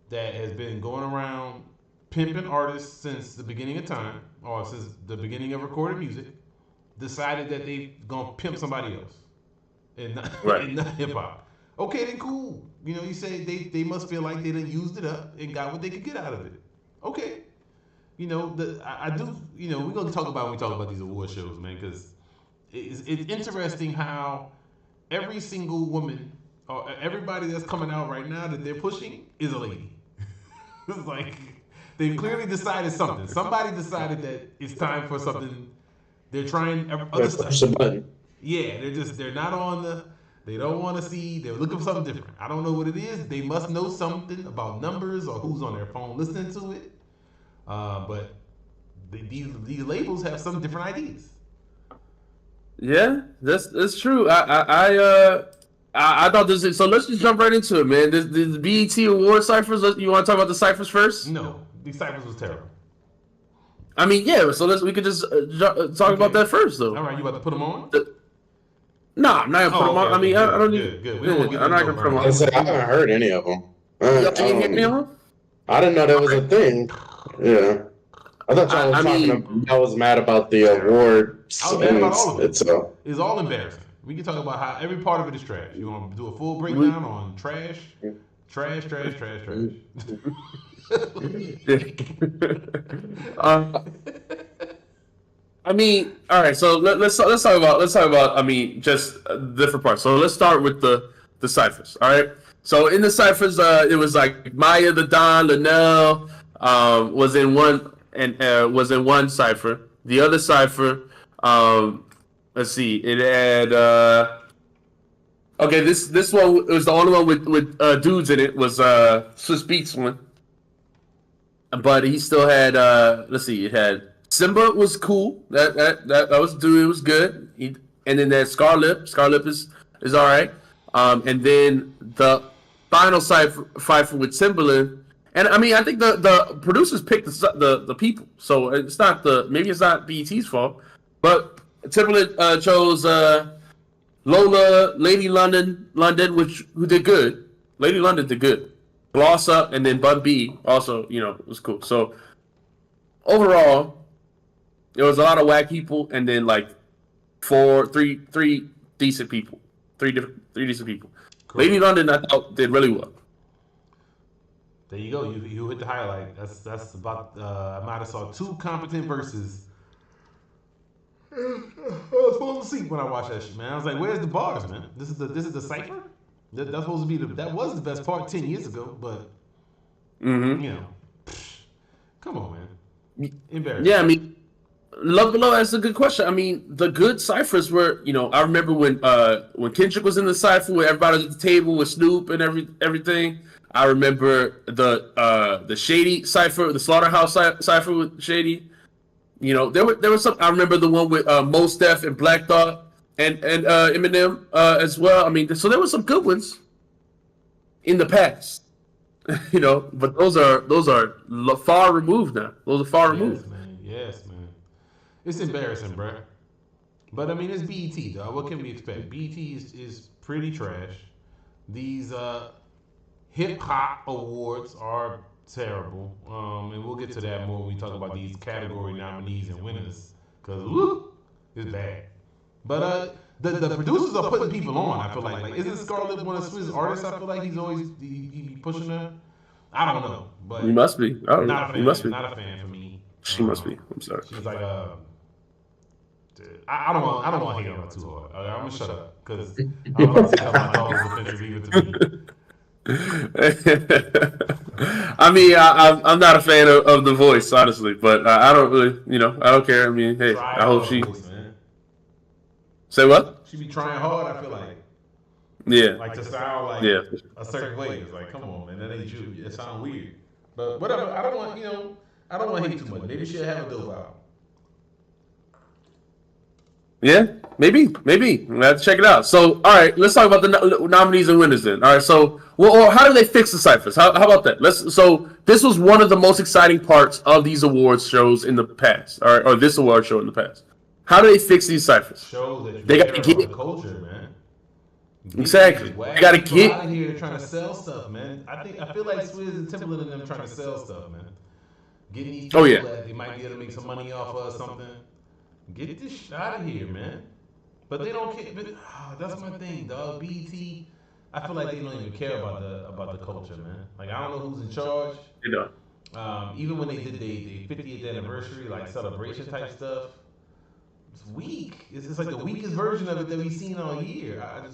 that has been going around pimping artists since the beginning of time, or since the beginning of recorded music, decided that they gonna pimp somebody else and not, and not hip hop. Okay, then cool. You know, you say they must feel like they done used it up and got what they could get out of it. Okay. You know, I do, you know, we're gonna talk about when we talk about these award shows, man, because it's interesting how every single woman or everybody that's coming out right now that they're pushing is a lady. It's like they've clearly decided something. Somebody decided that it's time for something. They're trying other stuff. Yeah, they're not on they don't want to see, they're looking for something different. I don't know what it is. They must know something about numbers or who's on their phone listening to it. But these labels have some different ideas. Yeah, that's true. I thought this is, so let's just jump right into it, man. The BET Award ciphers, you want to talk about the ciphers first? No, these ciphers was terrible. I mean, yeah, so we could just talk about that first, though. All right, you about to put them on? Nah, I'm not going to put them on. I mean, I don't need... Good. We don't want to get I'm not going to put them on. I haven't heard any of them. You didn't hear any of them? I didn't know that was a thing. Yeah. I thought y'all was talking about, I was mad about the award. I was mad about all of it. It's all embarrassing. We can talk about how every part of it is trash. You want to do a full breakdown on trash? Trash. I mean, all right. So let's talk about. I mean, just different parts. So let's start with the ciphers. All right. So in the ciphers, it was like Maya the Don, Linnell was in one was in one cipher. The other cipher, let's see, it had. Okay, this one was the only one with dudes in it, was Swiss Beats one. But he still had let's see, it had Simba was cool. That was dude, it was good. And then that Scarlip is all right. And then the final cipher with Timbaland. And I mean, I think the producers picked the people, so it's not maybe it's not BET's fault, but Timbaland chose Lola, Lady London, who did good. Lady London did good. Gloss Up, and then Bun B also, was cool. So overall, there was a lot of whack people, and then like three decent people, three decent people. Cool. Lady London, I thought did really well. There you go. You hit the highlight. That's about. I might have saw 2 competent verses. I was falling asleep when I watched that shit, man. I was like, "Where's the bars, man? This is the cipher. That's supposed to be that was the best part 10 years ago, but come on, man. Embarrassing. Yeah, I mean, Love Below. That's a good question. I mean, the good ciphers were, I remember when Kendrick was in the cipher with everybody at the table with Snoop and everything. I remember the Shady cipher, the Slaughterhouse cipher with Shady. There was some. I remember the one with Mos Def and Black Thought and Eminem as well. I mean, so there were some good ones in the past. But those are far removed now. Those are far removed. Yes, man. It's embarrassing, bro. But I mean, it's BET, dog. What can we expect? BET is pretty trash. These hip hop awards are terrible, and we'll get to that more when we talk about these category nominees and winners. Cause it's bad. But the producers are putting people on. I feel like isn't Scarlett one of Swizz artists? I feel like he's always he pushing her. I don't know, but he must be. I don't know. He must be. Not a fan for me. She must be. I'm sorry. She's like I don't want to hate on her too hard. I'm gonna shut up because I'm about to tell my dog to finish reading to me. I mean, I'm not a fan of The Voice, honestly, but I don't really, I don't care. I mean, hey, I hope she. Voice, man. Say what? She be trying hard. I feel like. Yeah. Like to sound like a certain way. It's like, come on, man, that ain't you. It sounds weird. But whatever. I don't want to hate too much. Maybe she'll have a dope album. Yeah, maybe. We'll have to check it out. So, all right, let's talk about the nominees and winners then. All right, so, or how do they fix the ciphers? How about that? So, this was one of the most exciting parts of these awards shows in the past, or this award show in the past. How do they fix these ciphers? Shows that they got to get the culture, man. Exactly. They got to get out of here trying to sell stuff, man. I feel like Swizz and Timberland and them trying to sell stuff, man. Getting these people that they might be able to make some money off of or something. Get this shit out of here, man. But they don't care. That's my thing, dog. BET, I feel like they don't even care about the culture, man. Like, I don't know who's in charge. Even when they did the 50th anniversary, like, celebration type stuff, it's weak. It's just like the weakest version of it that we've seen all year. I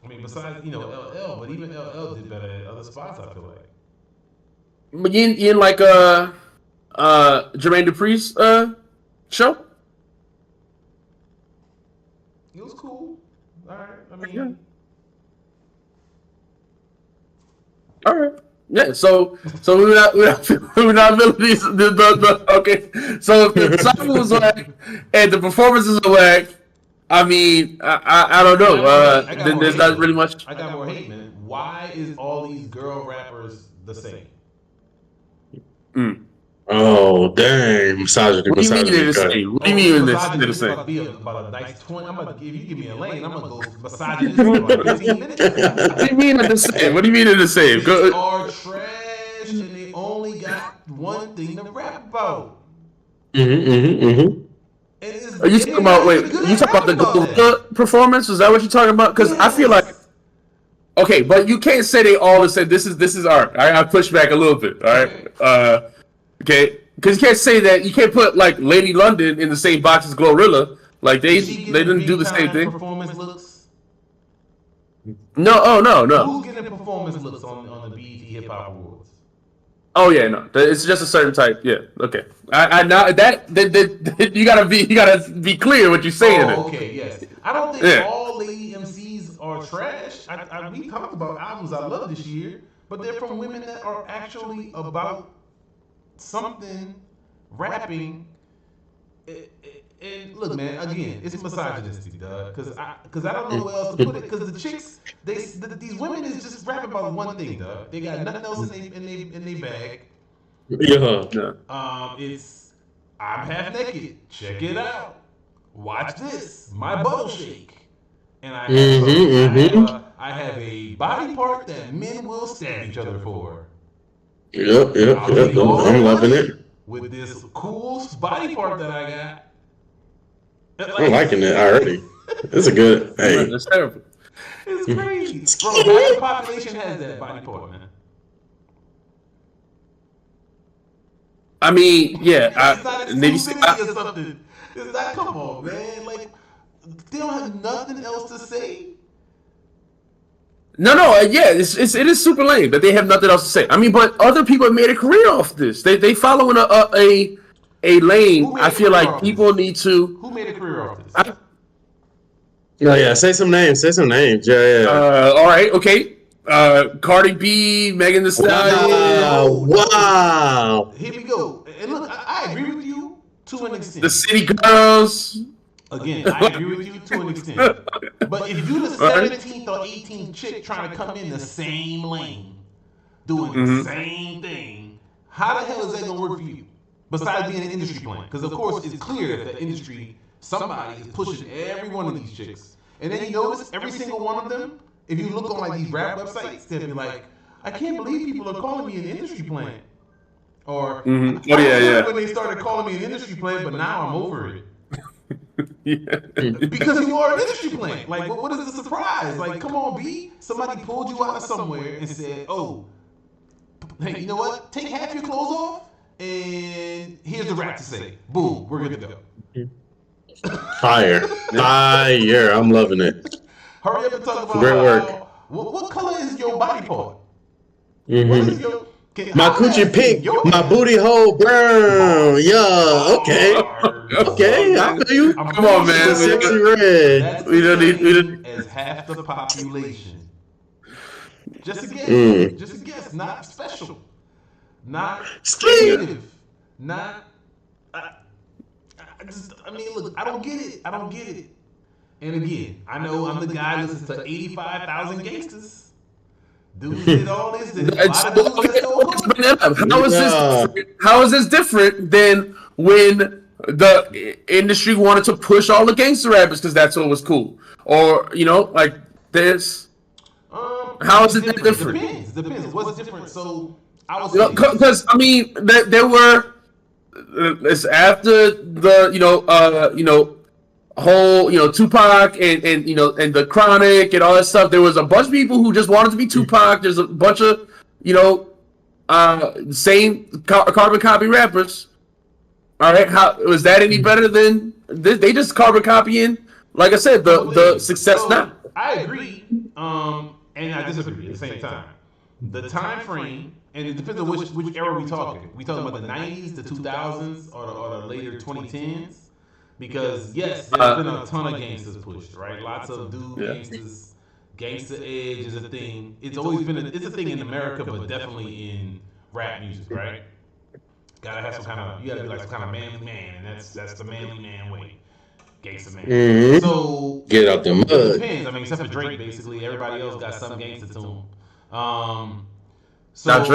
mean, besides, LL, but even LL did better at other spots, I feel like. But you in like Jermaine Dupri's show? It was cool. All right. I mean, all right. Yeah. So we're not abilities. Okay. So if the cycle was whack and the performances are whack, I mean, I don't know. Then there's not really much. I got more hate, man. Why is all these girl rappers the same? Oh, dang. Misogyny. What do you mean they're the same? What do you mean they're the same? About a nice 20. If you give me a lane, I'm going to go misogyny for about 15 minutes. What do you mean they're the same? What do you mean they're the same? They are trash and they only got one thing to rap about. Are you talking about, you talking about the Gorilla performance? Is that what you're talking about? Because I feel like, okay, but you can't say they all the same. This is art. I push back a little bit, all right? Okay, because you can't say that. You can't put like Lady London in the same box as Glorilla. Like they didn't do the same thing. Performance looks. No. Who's getting performance looks on the BET Hip Hop Awards? Oh yeah, no. It's just a certain type. Yeah. Okay. I now that you gotta be clear what you're saying. Oh, okay. Yes. I don't think all lady MCs are trash. We talked about albums I love this year, but they're from women that are actually about something, rapping, and look, man. Again, it's misogynistic, dog. Because I don't know where else to put it. Because the chicks, these women is just rapping about one thing, dog. They got nothing else in they bag. Yeah. It's I'm half naked. Check it out. Watch this. My bubble shake. And I have I have a body part that men will stab each other for. Yep. I'm loving it. With this cool body part that I got. I'm liking it already. It's a good. Hey, That's terrible. It's crazy. Bro, half the population has that body part, man. I mean, yeah. It's not Maybe exclusivity or something. It's not, come on, man. Like, they don't have nothing else to say. No, yeah, it is super lame that they have nothing else to say. I mean, but other people have made a career off this. They following a lane. I feel like people need to. Who made a career off this? yeah. Say some names. Yeah. All right, okay. Cardi B, Megan Thee Stallion. Wow. Here we go. And look, I agree with you to an extent. The City Girls. Again, I agree with you to an extent. But if you're the 17th or 18th chick trying to come in the same lane, doing the same thing, how the hell is that going to work for you? Besides being an industry plant. Because, of course, it's clear that the industry, somebody is pushing every one of these chicks. And then you notice every single one of them, if you look on like these rap websites, they'll be like, I can't believe people are calling me an industry plant. Or, Oh, yeah. when they started calling me an industry plant, but now I'm over it. Yeah. Because you are an industry plant. Like, what is the surprise? Like, come on, B. Somebody pulled you out of somewhere and said, oh, hey, you know what? Take half your clothes off, and here's the rap to say. Boom, we're good to go. Fire. I'm loving it. Hurry up and talk about Great work. What color is your body part? Mm-hmm. What is your... My coochie pink, my booty hole brown. Yeah, okay. I feel you. Come on, man. Sexy red. We don't need as half the population. Just a guess. Just a guess. Not special. Not creative. Not. I mean, look. I don't get it. And again, I know I'm the guy that listens to 85,000 gangsters. Dudes did all this. How is this different than when the industry wanted to push all the gangster rappers because that's what was cool? Or, like this. How is it different? Depends. What's different? So I was because I mean there were it's after the whole Tupac and the Chronic and all that stuff. There was a bunch of people who just wanted to be Tupac. There's a bunch of same carbon copy rappers. All right, how was that any better than they just carbon copying? Like I said, the success now. I agree, and I disagree at the same time. The time frame, and it depends on which era we talking. We talking about the 90s, the 2000s, or the later 2010s. Because yes, there's been a ton of gangsters pushed, right? Lots of gangsters. Gangster edge is a thing. It's always been it's a thing in America, but definitely in rap music, right? Gotta have you gotta be like some kind of manly man, and that's the manly man way. Gangster man. Mm-hmm. So get out the mud. It depends. I mean, except for Drake, basically, everybody else got some gangster to him. Now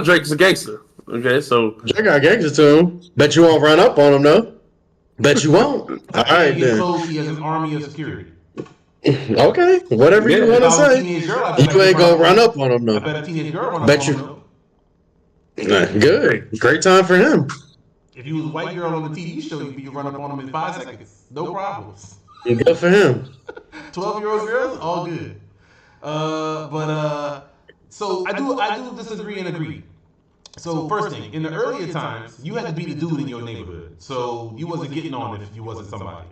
Drake's a gangster. Okay, so Drake got gangster to him. Bet you won't run up on him though. Bet you won't. All right, then. He has an army of security. Okay, whatever you want to say. You ain't gonna run up on him, though. I bet a teenage girl run up bet on you. him. Good. Great time for him. If you was a white girl on the TV show, you could run up on him in 5 seconds. No problems. Good for him. 12-year-old girls, all good. So I do disagree and agree. So first thing, in the earlier times, you had to be the dude in your neighborhood. So you wasn't getting on if you wasn't somebody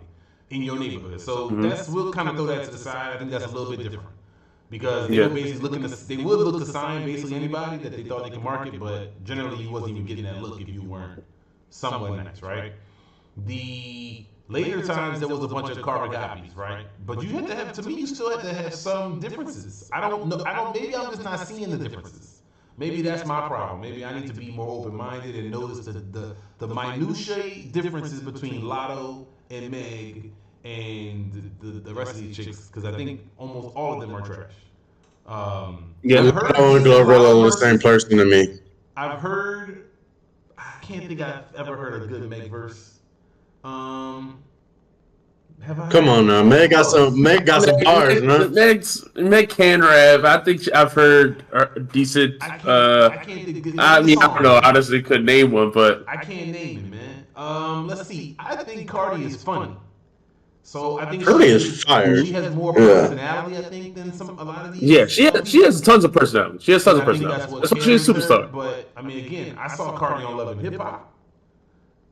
in your neighborhood. So we'll kind of throw that to the side. I think that's a little bit different. Because they were basically they would look to sign basically anybody that they thought they could market, but generally you wasn't even getting that look if you weren't somewhat nice, right? The later times there was a bunch of carbon copies, right? But you had to have, to me, you still had to have some differences. I don't know, maybe I'm just not seeing the differences. Maybe that's my problem. Maybe I need to be more open-minded and notice the minutiae differences between Lotto and Meg and the rest of these chicks, because I think almost all of them are trash. Lotto and Glorilla are the same person to me. I've heard, I can't think I've ever heard a good Meg verse. Come on now, Meg got some bars, man. Meg can rap. I think I've heard decent. I mean, I don't know. I honestly couldn't name one, but I can't name it, man. Let's see. I think Cardi is funny. So I think Cardi is fire. She has more personality, I think, than a lot of these. Yeah, she has tons of personality. She has tons of personality. That's why she's a superstar. But I mean, again, I saw Cardi on Love and Hip Hop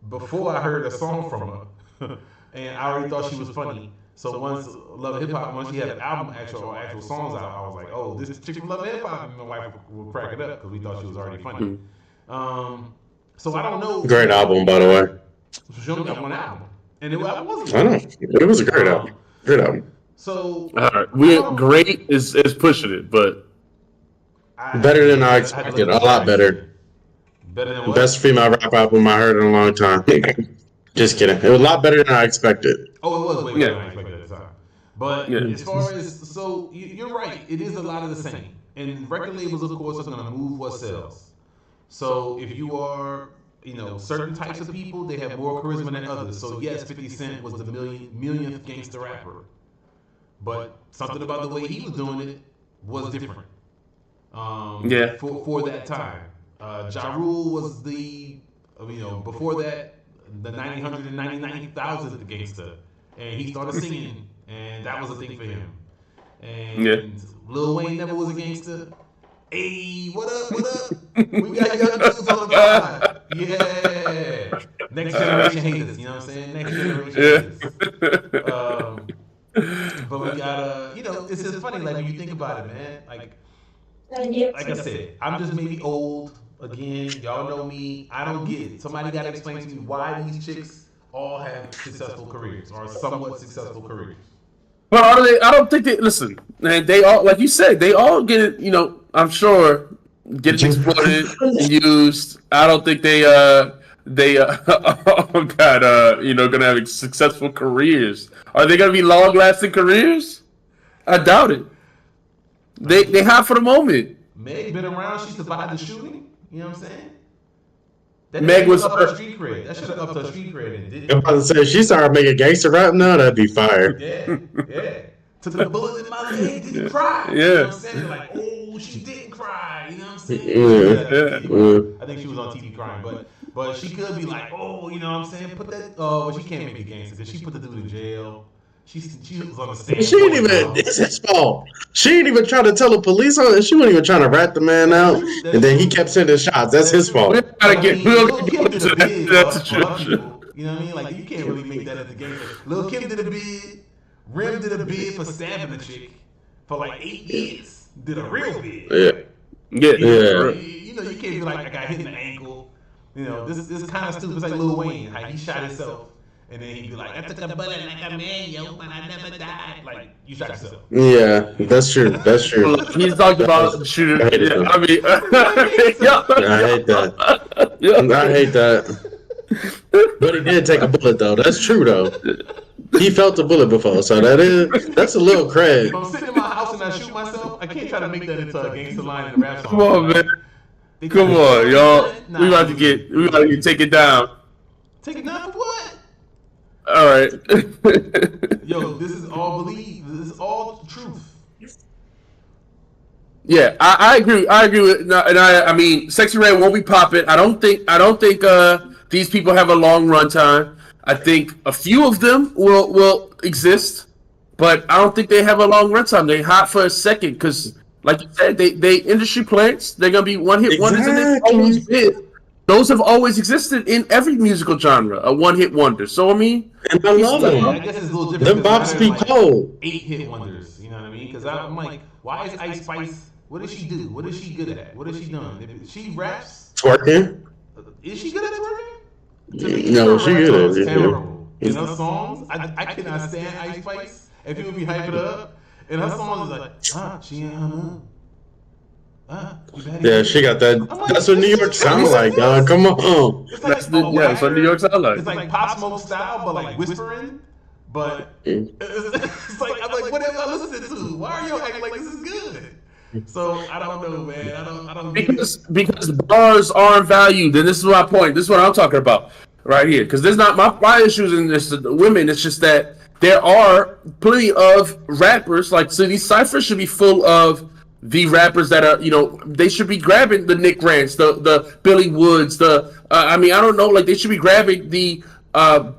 before I heard a song from her, and I already thought she was funny. So once Love and Hip Hop, once she had an album, actual songs out, I was like, oh, this chick from Love and Hip Hop, and my wife would crack it up because we thought she was already funny. So I don't know. Great album, by the way. She only got one album. And it wasn't. I know. It was a great album. Great album. So great is pushing it, but better than I expected. A lot better. Better than what? Best female rap album I heard in a long time. Just kidding. It was a lot better than I expected. Oh, it was way better than I expected at the time. But as far as you're right. It is a lot of the same. And record labels, of course, are going to move what sells. So if you are, certain types of people, they have more charisma than others. So yes, 50 Cent was the millionth gangster rapper, but something about the way he was doing it was different. For that time, Ja Rule was before that, the 199,000th gangster, and he started singing, and that was a thing for him. And Lil Wayne never was a gangster. Hey, what up? We got young dudes on the pod. Yeah. Next generation haters, you know what I'm saying? Next generation haters. But we got it's just funny, like when you think about it, man. Like I said, I'm just maybe old. Again, y'all know me. I don't get it. Somebody gotta explain to me why these chicks all have successful careers or somewhat successful careers. Well, I don't think they listen. And they all, like you said, they all get it. I'm sure getting exploited and used. I don't think they gonna have successful careers. Are they gonna be long lasting careers? I doubt it. They hot for the moment. Meg been around. She survived the shooting. You know what I'm saying? Meg was up her street cred. That should have upped her street cred. And did. I was about to say, if she started making gangster rap now, that'd be fire. Yeah. Took the bullet in my leg, didn't cry. Yeah. You know what I'm saying? Like, oh, she didn't cry. You know what I'm saying? I think she was on TV crying, but she could be like, oh, you know what I'm saying? Put that. Oh, well, she can't make a gangster because she put the dude in jail. She was on the stand. She ain't even. It's his fault. She ain't even trying to tell the police on it. She wasn't even trying to rat the man out, and then he kept sending shots. That's his fault. That's true. You know what I mean? Like, you can't really make that as a gangster. Lil' Kim did a bid. Rim did a bid for stabbing the chick for like 8 years. Did a real bid. Yeah. You can't be like, I got hit in the ankle. This kind of stupid. It's like Lil Wayne, how he shot himself. And then he'd be like, I took a bullet like a man, but I never died. Like, you shot yourself. Yeah, that's true. That's true. He's talked about the shooter. I hate that. I hate that. But he did take a bullet, though. That's true, though. He felt the bullet before, so that's a little cred. If I'm sitting in my house and I shoot myself, I can't try to make that into a gangster line in a rap song. Come on, man. Come on, y'all. We about to get take it down. Take it down for what? All right. Yo, this is all belief. This is all truth. Yeah, I agree. I agree with, and I mean, Sexy Red won't be popping. I don't think these people have a long run time. I think a few of them will exist, but I don't think they have a long run time. They hot for a second because, like you said, they industry plants. They're gonna be one hit wonders, and they always did. Those have always existed in every musical genre, a one-hit wonder. So, I mean... And I love them. I guess it's a little different. Them bops be cold. 8-hit wonders, you know what I mean? Because I'm like, why is Ice Spice... What does she do? What is she good at? What is she doing? She raps... Twerking? Is she good at twerking? To me, no, she good at it. Terrible. In her songs, I cannot stand Ice Spice. And people be hyping her up. And her songs is like, she ain't yeah, she got that. That's what New York sound like, dog. Come on. It's like, that's what New York sound like. It's like Pop Smoke style, but like whispering. But it's like, I'm like, what am I listening to? Why are you acting like this is good? So I don't know, man. I don't because bars aren't valued, and this is my point. This is what I'm talking about right here. Because there's not my issues in this. The women, it's just that there are plenty of rappers so these ciphers should be full of the rappers that are, they should be grabbing the Nick Grants, the Billy Woods, I don't know, like they should be grabbing the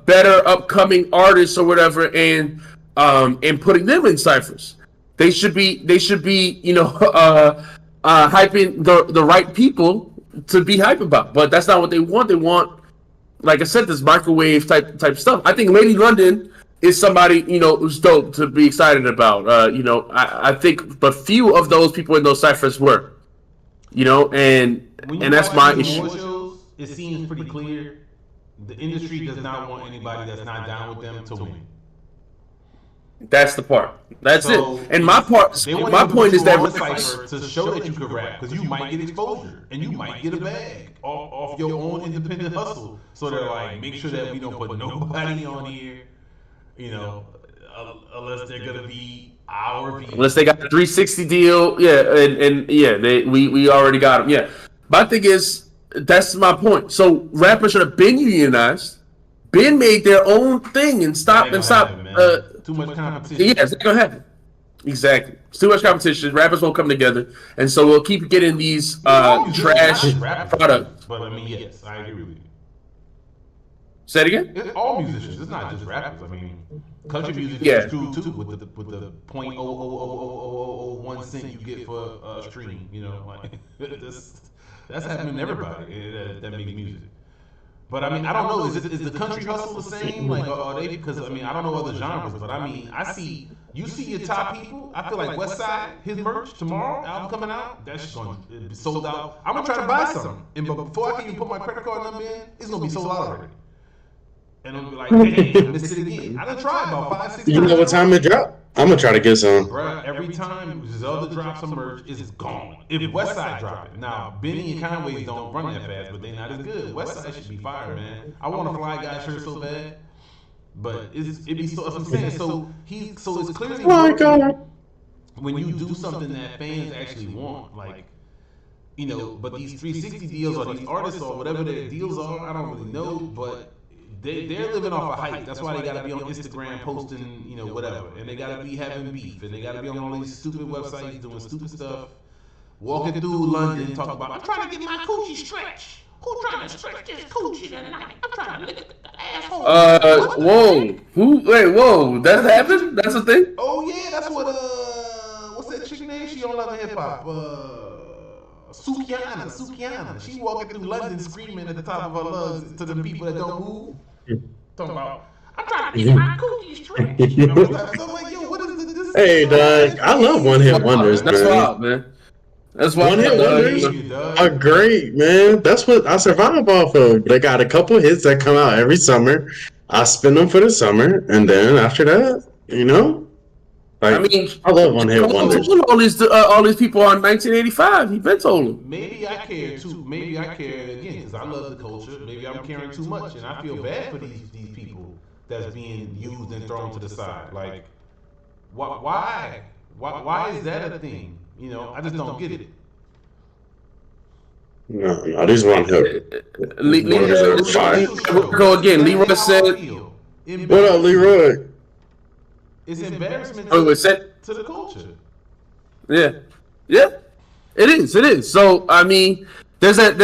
better upcoming artists or whatever and putting them in ciphers. They should be hyping the right people to be hype about, but that's not what they want. They want, like I said, this microwave type stuff. I think Lady London is somebody, who's dope to be excited about. I think, but few of those people in those ciphers were, and that's my issue. Shows, it seems pretty clear. The industry does not want anybody that's not down with them to win. That's the part. That's it. And my point is that to show that you can rap, because you might get exposure and you might get a bag off your own independent hustle. So they're like, make sure that we don't put nobody on here, unless they're gonna be our people. Unless they got the 360 deal, we already got them. Yeah, my thing is that's my point. So rappers should have been unionized, been made their own thing, and stop. Too much competition. Yeah, it's not gonna happen. Exactly. It's too much competition. Rappers won't come together, and so we'll keep getting these trash products. But I mean, yes, I agree with you. Say it again. It's all musicians. It's not just rappers. I mean, country music is true too. With the 0.00001 cent you get for a stream. That's happening to everybody that makes music. But I mean, I don't know. Is the country hustle the same? Like, are they? Because I mean, I don't know other genres, but I mean, you see your top people. I feel like Westside, his merch tomorrow, album coming out, that's going to be sold out. I'm gonna try to buy something, and before I can even put my credit card number in, it's gonna be sold out already. And I'm like, dang, I missed it again. I done tried about 5-6 times. You know what time it drop? I'm gonna try to get some. Bruh, every time Zelda drops some merch, it's gone. If Westside drop it. Now, Benny and Conway don't run that fast, but they're not as good. Westside should be fire, man. I want a Fly Guy shirt so bad. But it'd be so, that's what I'm saying. So it's clearly when you do something that fans actually want, like, but these 360 deals or these artists or whatever their deals are, I don't really know, but they're living off a hype. That's why they gotta be on Instagram posting, whatever. And they gotta be having beef. And they gotta be on all these stupid websites doing stupid stuff. Walking through London talking about, I'm trying to get my coochie stretched. Who's trying to stretch this coochie tonight? I'm trying to lick the asshole. Whoa. That happened? That's a thing? Oh yeah, that's what what's that chick name? She on Love and Hip Hop. Sukiana. She walking through London screaming at the top of her lungs to the people that don't move. Talking about, I'm trying to get my coochie stretched. So I'm like, yo, what is this? Hey, Doug, I love one-hit wonders, man. That's wild, man. That's why one-hit wonders are great, man. That's what I survive off of. They got a couple hits that come out every summer. I spin them for the summer, and then after that, like, I love one-hit wonders. All these people on 1985. He been told them. Maybe I care too. Maybe I care again because I love the culture. Maybe I'm caring too much, and I feel bad for these people that's being used and thrown to the side. Like, why is that a thing? I just don't get it. No, these one-hit wonders are fire. Go again. Leroy said. What up, Leroy? It's embarrassment to the culture. Yeah. It is. So I mean, there's that.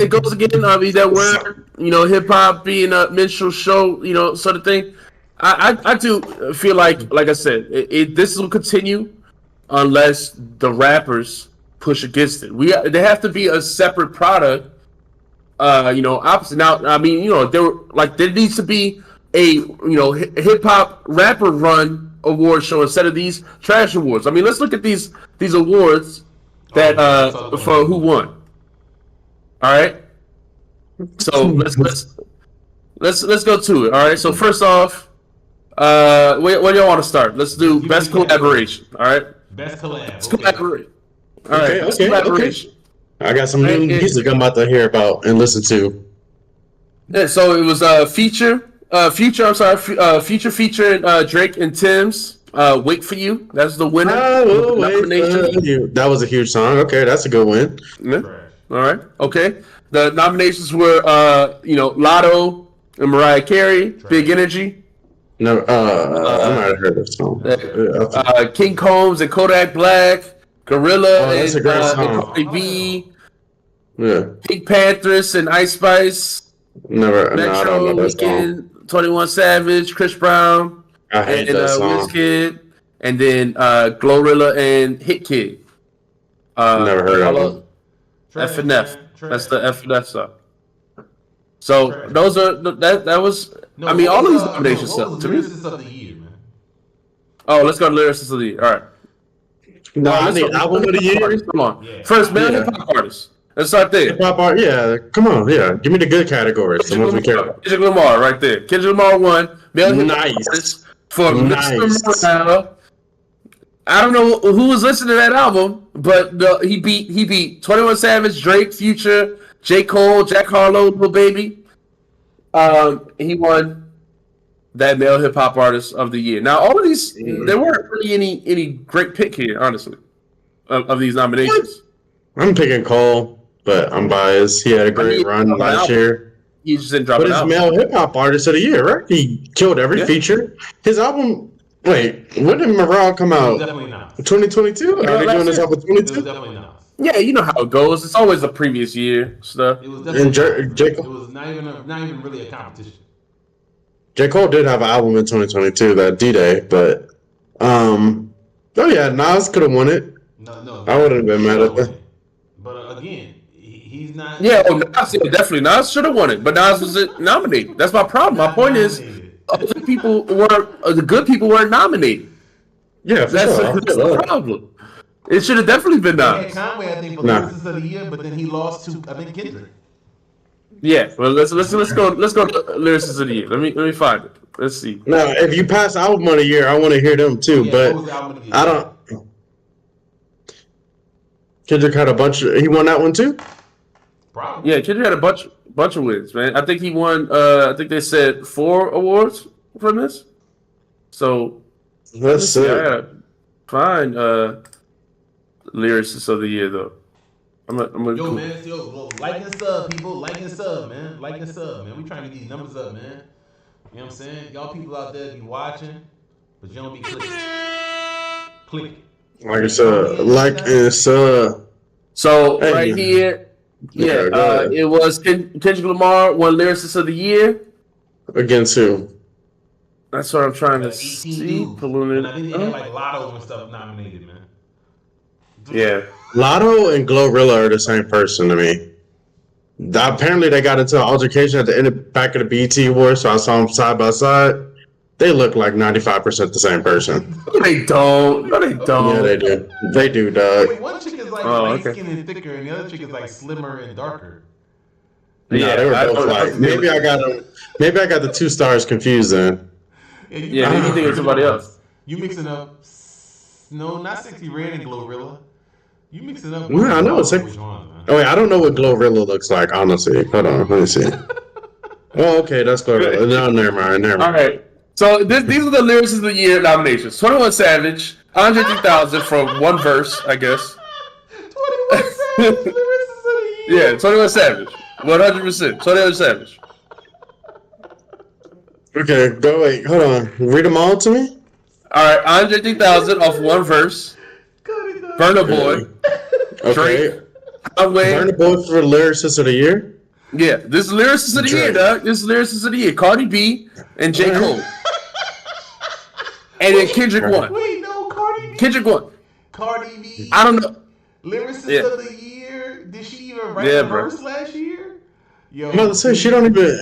It goes again. I mean, that word. Hip hop being a minstrel show. Sort of thing. I do feel like I said, this will continue unless the rappers push against it. They have to be a separate product. Opposite. Now, I mean, there needs to be a hip hop rapper run award show instead of these trash awards. I mean, let's look at these awards that for who won. All right. So let's go to it. All right. So first off, where do y'all want to start? Let's do best collaboration. All right. Best collab. Best collaboration. All right. Okay. Collaboration. I got some new music I'm about to hear about and listen to. Yeah. So it was feature featuring Drake and Tim's "Wait for You." That's the winner. That was a huge song. Okay, that's a good win. Yeah. All right. Okay. The nominations were Lotto and Mariah Carey, Big Energy. No, I might have heard this song. King Combs and Kodak Black, Gorilla that's a and, great and song. Cardi B, Yeah, Pink Panthers and Ice Spice, never. No, I Metro, don't know that song. Weeknd, 21 Savage, Chris Brown, I hate and that song. Wizkid, and then Glorilla and Hit Kid. Never heard of them. F and F. That's the F and F stuff. So those are that was. No, I mean, all of these nominations what stuff was to me. lyricist of the year, man? Oh, let's go to lyricist of the year. All right. No, I Let's need go- album of the year. Come on. Yeah. First, male Yeah. hip hop artist. Let's start there. Pop art, yeah. Come on, yeah. Give me the good categories. The ones we care about. Kendrick Lamar, right there. Kendrick Lamar won. Male hip hop Nice. artist for Nice. Mr. Morale. I don't know who was listening to that album, but he beat 21 Savage, Drake, Future, J. Cole, Jack Harlow, Lil Baby. He won that male hip hop artist of the year. Now, all of these, there weren't really any great pick here, honestly, of these nominations. I'm picking Cole, but I'm biased. He had a great run last year. He just didn't drop But it it's out. male hip hop artist of the year, right? He killed every Yeah. feature. His album. Wait, when did Morale come It was out? definitely not. 2022? Are they last doing this year. album It was 22? definitely not. Yeah, you know how it goes. It's always the previous year stuff. It was definitely And it was not even really a competition. J. Cole did have an album in 2022, that D-Day, but oh yeah, Nas could have won it. No. I wouldn't have been mad at that. But again, he's not. Yeah, Nas, yeah, definitely. Nas should have won it, but Nas wasn't nominated. That's my problem. My point is, other people the good people weren't nominated. Yeah, for That's, sure. that's the problem. It should have definitely been He had Nas. Conway, I think, for Nah. lyricist of the year, but then he lost to I think Kendrick. Yeah, well let's go to lyricist of the year. Let me find it. Let's see. Now, if you pass album of the year, I want to hear them too, Yeah, but what was the album of the year? I don't. Kendrick had a bunch. He won that one too. Probably. Yeah, Kendrick had a bunch of wins, man. I think he won. I think they said 4 awards from this. So That's see, I sick. gotta find lyricist of the year though. I'm gonna Yo, man, like and sub, people. Like and sub, man. Like and sub, man. We trying to get these numbers up, man. You know what I'm saying? Y'all people out there be watching, but you don't be clicking. Click. Like I said, like and sub. So Hey. right here, yeah, Okay, go ahead. it was Kendrick Lamar won lyricist of the year. Against who? That's what I'm trying to 18 see. dudes. Pulling And I think it they had up. like Lotto and stuff nominated, man. Yeah. Lotto and Glorilla are the same person to me. Apparently, they got into an altercation at the end of back of the BET Awards, so I saw them side by side. They look like 95% the same person. No, they don't. No, they don't. Yeah, they do. They do, dog. Wait, one chick is like Oh, light okay. skinned and thicker, and the other chick is like slimmer and darker. Yeah, they were I both don't- like. Maybe I got them. Maybe I got the 2 stars confused then. Yeah, maybe you think it's somebody else. You mixing up? No, not Sexy Red and Glorilla. You mixing up? Yeah, I know it's which like- ones, man? Oh wait, I don't know what Glorilla looks like. Honestly, hold on, let me see. Oh, okay, that's Glorilla. No, never mind. All right. So these are the lyricists of the year nominations: 21 Savage, Andre 3000 from one verse, I guess. 21 Savage, lyricist of the year. Yeah, 21 Savage, 100%. 21 Savage. Okay, go wait. Hold on. Read them all to me. All right, Andre 3000 off one verse. Burna Boy, Okay. Drake, Conway. Burna Boy for lyricist of the year. Yeah, this is lyricist of the year, Drake. dog. This is lyricist of the year. Cardi B and J. Cole. And then Kendrick won. Wait, no, Cardi B. Kendrick won. Cardi B. I don't know. Lyricist Yeah. of the year. Did she even write Yeah, a bro. verse last year? Yo, I'm about to say she don't even.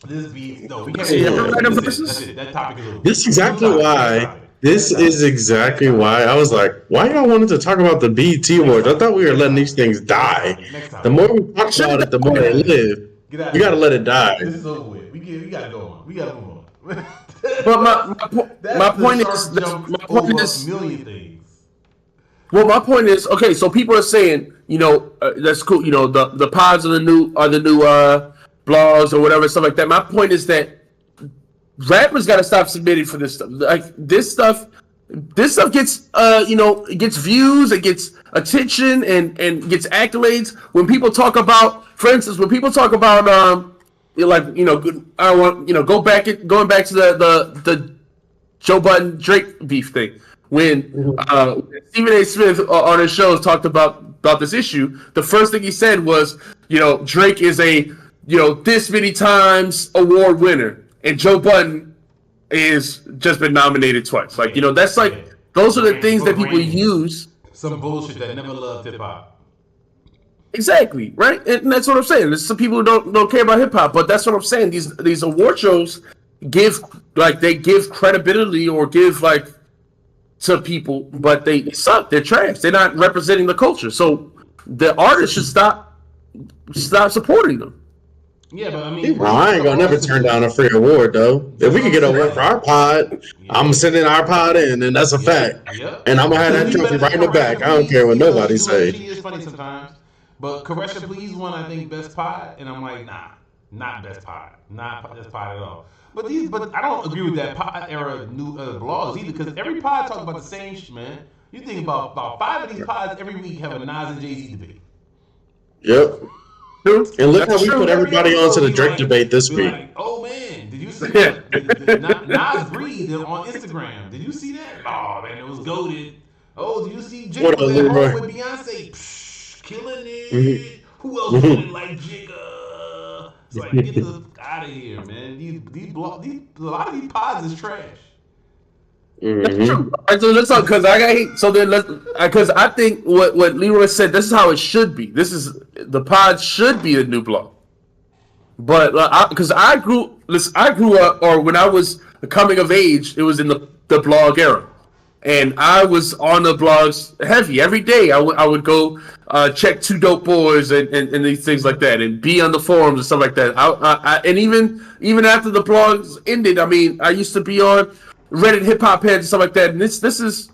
This beat. No, we can't. She ever write a That's it, verses? that's it. That topic is over. This is exactly Next why. topic. This is exactly why I was like, why y'all wanted to talk about the BET Awards? I thought we were letting these things die. Next topic. The more we talk about it, the more they live. Get out. You gotta let it die. This is over with. We gotta go on. We gotta move on. But my point is, my point is, million things. well, my point is, okay, so people are saying, you know, that's cool, you know, the pods are the new blogs or whatever, stuff like that. My point is that rappers got to stop submitting for this stuff. Like this stuff gets it gets views, it gets attention, and gets accolades. When people talk about, for instance, when people talk about like I want going back to the Joe Budden Drake beef thing when Stephen A. Smith on his shows talked about this issue. The first thing he said was Drake is a this many times award winner, and Joe Budden is just been nominated twice. Like that's like those are the things that people use. Some bullshit that never loved hip hop. Exactly, right? And that's what I'm saying. There's some people who don't care about hip hop, but that's what I'm saying. These award shows give credibility or give to people, but they suck. They're trash. They're not representing the culture. So the artists should stop supporting them. Yeah, but I mean, I ain't gonna never turn down a free award though. If we can get a award for our pod, I'm sending our pod in, and that's a fact. And I'm gonna have that trophy right in the back. I don't care what nobody say. She is funny sometimes. But Correction Please won, I think, Best Pod, and I'm like, nah, not Best Pod, not Best Pod at all. But I don't agree with that pod era new blogs either, because every pod talks about the same shit, man. You think about 5 of these pods every week have a Nas and Jay-Z debate. Yep. And look how we put everybody onto the Drake debate this week. Like, oh man, did you see that? Nas breathed on Instagram. Did you see that? Oh man, it was goated. Oh, did you see Jay with Beyonce? Psh, killing it. Mm-hmm. Who else doing it like Jigga? It's like, get the out of here, man. A lot of these pods is trash. That's true. All right, so let's talk because I got hate. So then because I think what Leroy said, this is how it should be. This is the pod should be a new blog. But because I grew up, or when I was coming of age, it was in the blog era, and I was on the blogs heavy every day. I would go check Two Dope Boys and these things like that, and be on the forums and stuff like that. And even after the blogs ended, I mean, I used to be on Reddit hip hop heads and stuff like that. And this is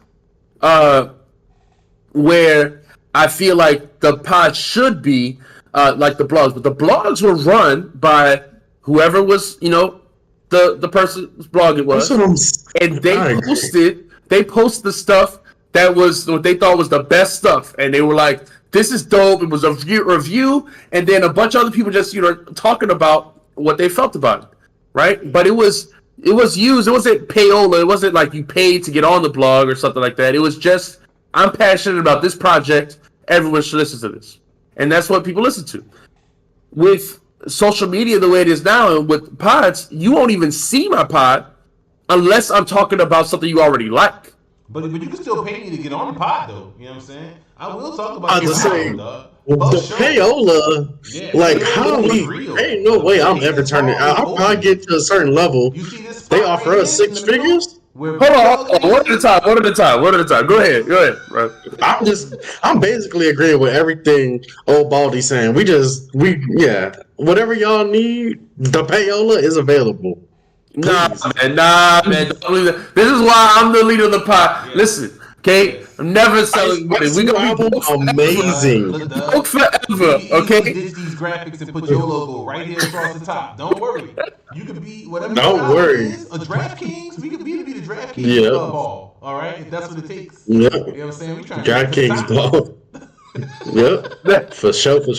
where I feel like the pod should be like the blogs, but the blogs were run by whoever was the person's blog it was, and they posted the stuff that was what they thought was the best stuff, and they were like, "This is dope." It was a review, and then a bunch of other people just talking about what they felt about it, right? But it was used. It wasn't payola. It wasn't like you paid to get on the blog or something like that. It was just, I'm passionate about this project. Everyone should listen to this, and that's what people listen to. With social media the way it is now, and with pods, you won't even see my pod unless I'm talking about something you already like. But you can still pay me to get on the pod, though. You know what I'm saying? I will talk about the payola, like how ain't no way I'm ever turning. I'll probably get to a certain level. They offer us 6 figures. Hold on, one at a time. Go ahead, bro. I'm basically agreeing with everything old Baldy's saying. Whatever y'all need, the payola is available. Please. Nah, man. This is why I'm the leader of the pod. Yeah. Listen, okay? I'm never selling money. We gonna be amazing. Broke forever, okay? Ditch these graphics and put your logo right here across the top. Don't worry. You could be whatever. Don't worry. A DraftKings. We could be the DraftKings ball. All right, if that's what it takes. Yeah. You know what I'm saying? We trying DraftKings ball. Yep. For sure. The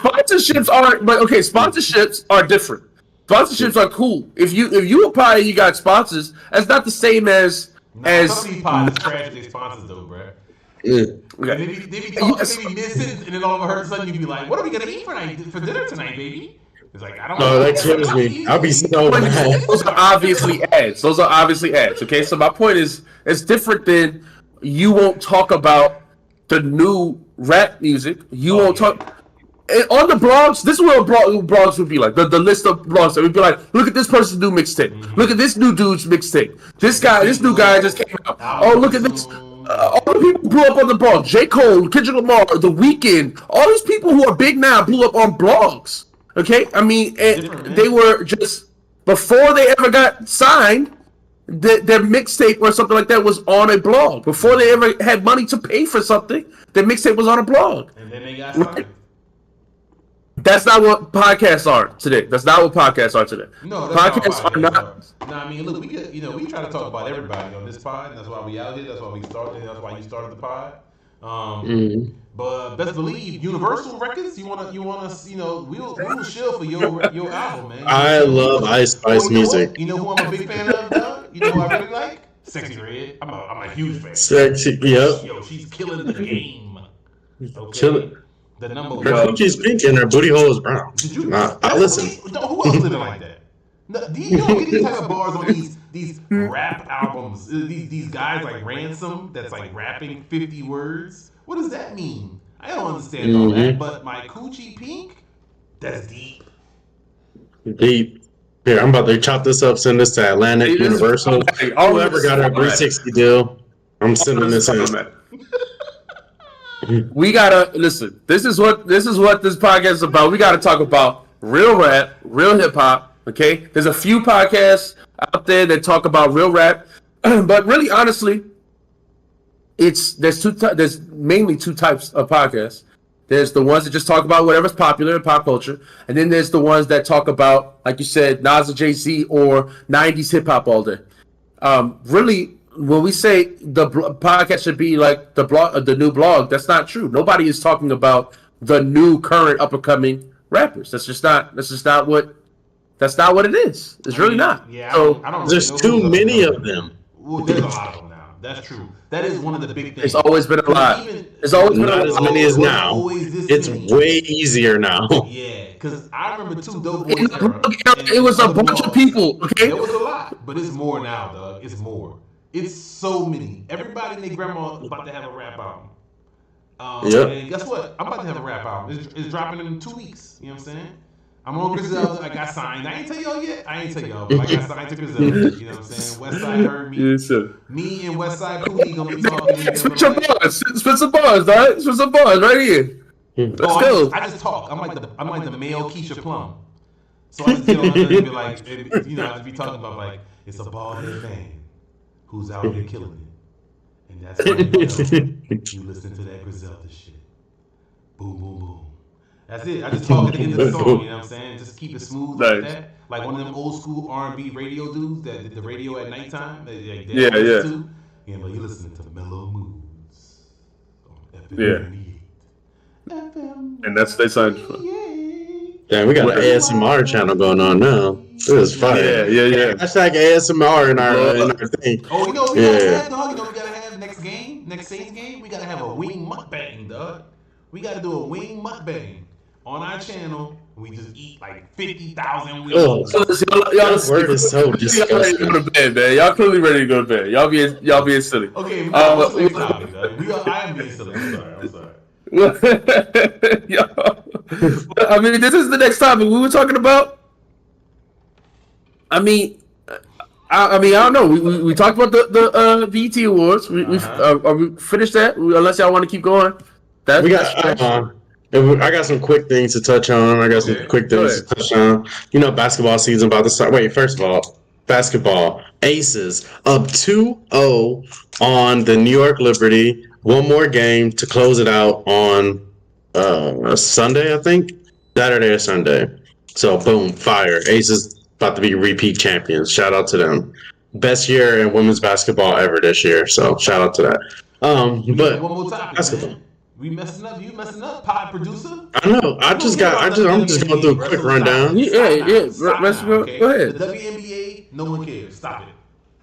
sponsorships aren't, but okay, sponsorships are different. Sponsorships are cool. If you apply and you got sponsors, that's not the same as some of these pods trash their sponsors though, bro. Yeah. Okay. They be talking maybe mid-sentence, and then all of a sudden you be like, "What are we gonna eat for dinner tonight, baby?" It's like, I don't know. No, that kills me. I'll be so mad. Those are obviously ads. Okay, so my point is, it's different than you won't talk about the new rap music. You won't talk. On the blogs, this is what blogs would be like. The list of blogs that would be like, look at this person's new mixtape. Mm-hmm. Look at this new dude's mixtape. This new guy just came out. Oh, look at this. All the people who blew up on the blog. J. Cole, Kendrick Lamar, The Weeknd. All these people who are big now blew up on blogs. Okay? I mean, they were just, before they ever got signed, their mixtape or something like that was on a blog. Before they ever had money to pay for something, their mixtape was on a blog. And then they got signed. That's not what podcasts are today. No, podcasts are not. No, I mean, look, we try to talk about everybody on this pod. And that's why we out here. That's why we started. That's why you started the pod. But best believe Universal Records. You wanna, we'll shill for your album, man. I love Ice Spice music. You know who I'm a big fan of, dog? You know who I really like? Sexy Red. I'm a huge fan. Sexy, yep. Yo, she's killing the game. Okay. Killing. The number Her one. coochie's pink and her booty hole is brown. I listen. Who else living like that? No, do you get these type of bars on these rap albums? These guys like Ransom that's like rapping 50 words. What does that mean? I don't understand all that. But my coochie pink, that's deep. Deep. Here, I'm about to chop this up, send this to Atlantic, Universal. Whoever got a 360 deal, I'm sending this in. We gotta listen. This is what this podcast is about. We gotta talk about real rap, real hip hop. Okay, there's a few podcasts out there that talk about real rap, but really, honestly, there's mainly two types of podcasts. There's the ones that just talk about whatever's popular in pop culture, and then there's the ones that talk about, like you said, Nas and Jay-Z or 90s hip hop all day. Really, when we say the podcast should be like the new blog, that's not true. Nobody is talking about the new current up and coming rappers. That's not what it is. It's really not. Yeah, So I don't there's too many of them. Well, there's a lot of them now. That's true. That is one of the big things. It's always been a lot. It's always been Not as many as now. It's way easier now. Yeah, because I remember too. Dope Boys era, It was a bunch of people. Okay, There was a lot, but it's more now, dog. It's more. It's so many. Everybody and their grandma is about to have a rap album. Yep. And guess what? I'm about to have a rap album. It's dropping in 2 weeks. You know what I'm saying? I'm on Griselda. I got signed. I ain't tell y'all yet. I ain't tell y'all, but I got signed to Griselda. You know what I'm saying? Westside heard me. yes, sir. Me and Westside Cooley gonna be talking. Spit some bars. Spit some bars, dog. Spit some bars right here. Let's go. I just talk. I'm like the male Keisha Plum. So I just get on there and be like, I just be talking about like it's a bald head man who's out here killing it, and that's when you listen to that Griselda shit. Boom, boom, boom. That's it. I just talk at the end of the song. You know what I'm saying? Just keep it smooth like that. Like one of them old school R&B radio dudes that did the radio at nighttime. Yeah. To. Yeah, but you listening to Mellow Moods on FM 98. And that's they signed. Damn, we got an ASMR channel going on now. This is fun. Yeah. Hashtag ASMR in our thing. Oh, we gotta have, dog. We gotta have next Saints game. We gotta have a wing mukbang, dog. We gotta do a wing mukbang on our channel. We just eat like 50,000 wings. Oh, Y'all word is so disgusting. Y'all ready to go to bed, man. Y'all clearly ready to go to bed. Y'all being silly. Okay, let's switch topic, dog. I am being silly. I'm sorry. I mean, this is the next topic we were talking about. I mean, I don't know. We talked about the BET Awards. We finished that. Unless y'all want to keep going. I got some quick things to touch on. You know, basketball season about to start. Wait, first of all, basketball. Aces up 2-0 on the New York Liberty. One more game to close it out on Sunday, I think. Saturday or Sunday. So, boom, fire. Aces about to be repeat champions. Shout out to them. Best year in women's basketball ever this year. So, shout out to that. But one more topic, basketball. Man. We messing up. You messing up, pod producer. I know. I'm just going through a quick rundown. Yeah. Go ahead. The WNBA, no one cares. Stop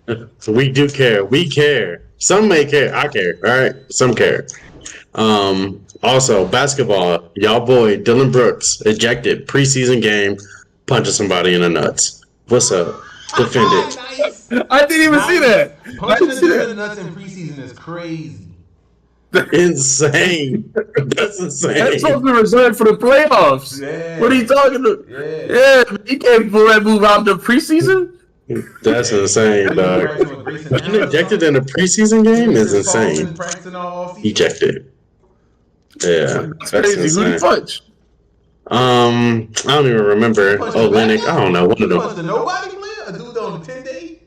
it. So we do care. We care. Some may care. I care. All right. Some care. Also, basketball. Y'all boy Dylan Brooks ejected preseason game, punching somebody in the nuts. What's up? Defend it. Nice. I didn't even see that. Punching in the nuts in preseason is crazy. Insane. That's insane. That's supposed to be reserved for the playoffs. Yeah. What are you talking about? Yeah, you can't pull that move out in the preseason. That's insane, dog. Being ejected in a preseason game is insane. Ejected. Yeah, that's crazy. insane. Who did punch? I don't even remember. Lennox. I don't know. One of them. Punched a nobody player? A dude on 10-day?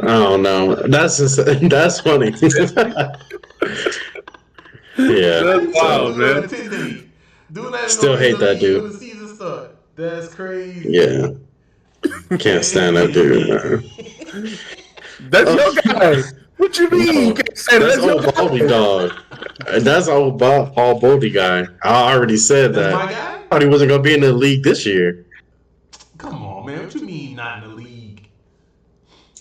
I don't know. That's funny. Yeah. That's wild, man. Still hate that dude. That's crazy. Yeah. Can't stand that dude, man. That's your guy. What you mean? No, You can't say that. that's old Baldy dog. That's old Paul Baldy guy. I already said That's that. my guy? I thought he wasn't gonna be in the league this year. Come on, man. What you mean not in the league?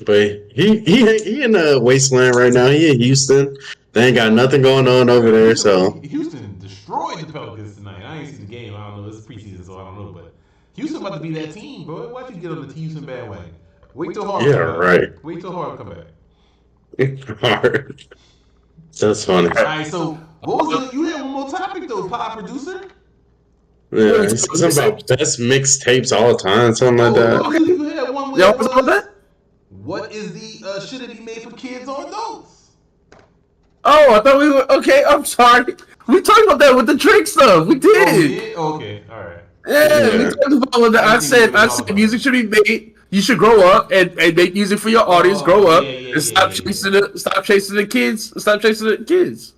But he in the wasteland right now. He in Houston. They ain't got nothing going on over there. So Houston destroyed the Pelicans tonight. I ain't see the game. I don't know. It's preseason, so I don't know. But Houston about to be that team, bro. Why don't you get on the Houston bandwagon? Wait till Harden. Yeah, come back. right. Wait till Harden come back. hard. That's funny. All right. So what was the? You had one more topic though, pop producer. Yeah, he said something about best mixtapes all the time, something like that. You had one Y'all where was about that? what is the should it be made for kids or adults? Oh, I thought we were okay. I'm sorry. We talked about that with the Drake stuff. We Oh, did. yeah? Okay. All right. Yeah, we talked about that. I said music should be made. You should grow up and make music for your audience. Grow up and stop chasing the kids. Stop chasing the kids.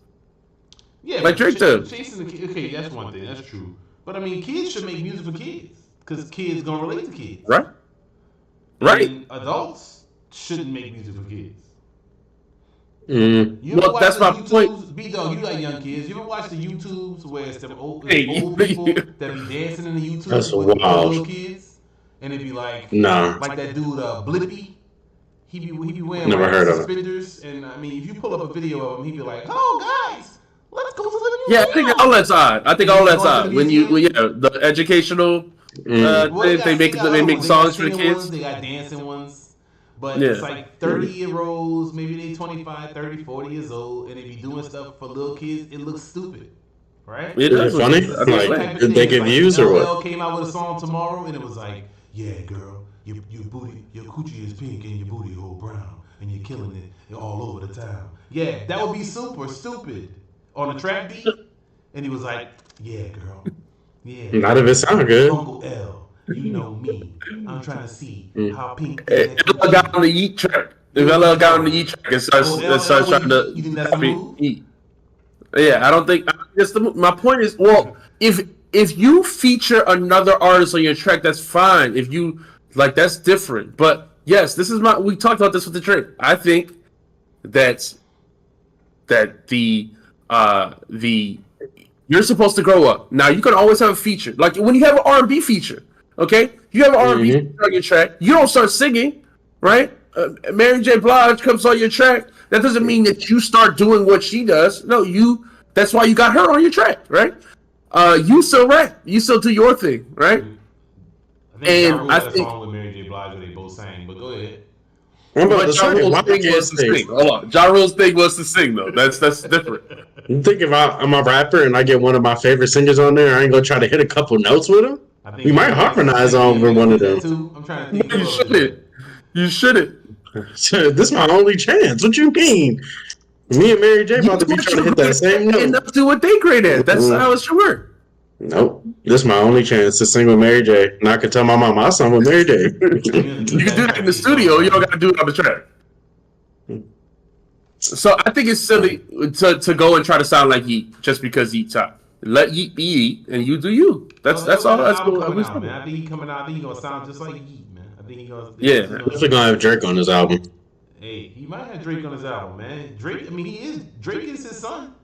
Yeah, Like Drake does. Chasing the kids. Okay, that's one thing. That's true. But I mean, kids should make music for kids because kids gonna relate to kids. Right. Right. And adults shouldn't make music for kids. Mm. You ever Well, watch that's the my YouTubes? point. B-Dog, you like young kids. You ever watch the YouTubes where it's them old Hey, people that be dancing in the YouTubes That's with the wild. little kids? And it be like, Nah. like that dude Blippy. He be wearing Never like heard of it. suspenders. And I mean, if you pull up a video of him, he be like, "Oh guys, let's go to the Yeah, museum." I think all that's odd. I think all that's Going to odd. the When you, museum? the educational, Well, they make other ones. They songs got for the singing kids. ones, they got dancing ones. But Yeah. it's like 30-year-olds, maybe they 25, 30, 40 years old, and they be doing stuff for little kids. It looks stupid, right? It Is does it look funny? stupid. I think Like, it's did they get views or what? LL came out with a song tomorrow, and it was like, "Yeah, girl, your booty, your coochie is pink, and your booty hole brown, and you're killing it all over the town." Yeah, that would be super stupid on a trap beat. And he was like, "Yeah, girl, yeah." Not if it sound good. Uncle L, you know me. I'm trying to see how pink. If LL got on the Yeet track, if LL got on the Yeet track and starts trying to You think that's a move? eat. Yeah, I don't think. My point is, well, if you feature another artist on your track, that's fine. If you like, that's different. But yes, this is we talked about this with the Drake. I think that the you're supposed to grow up. Now you can always have a feature, like when you have an R&B feature. Okay, you have an R&B feature on your track. You don't start singing, right? Mary J. Blige comes on your track. That doesn't mean that you start doing what she does. No, that's why you got her on your track, right? You still rap. You still do your thing, right? I think I think a song with Mary J. Blige where they both sang, but go ahead. But Ja Rule's thing was to sing. Hold on. Ja Rule's thing was to sing, though. That's different. You think if I'm a rapper and I get one of my favorite singers on there, I ain't gonna try to hit a couple notes with him? We might harmonize over one of them. I'm trying to think. You shouldn't. You shouldn't. This is my only chance. What you mean? Me and Mary J about to be trying to hit that same And note. do what they great at. That's how it should work. Nope. This is my only chance to sing with Mary J. And I can tell my mom I sung with Mary J. You can do that in the studio. You don't got to do it on the track. So I think it's silly to go and try to sound like Yeet just because Yeet's hot. Let Yeet be Yeet, and you do you. That's all. That's cool. Coming out, man. I think he's coming out. I think he's gonna sound just like Yeet, man. I think he's gonna. Yeah. Definitely gonna have Drake on his album. Hey, he might have Drake on his album, man. Drake. I mean, Drake is his son.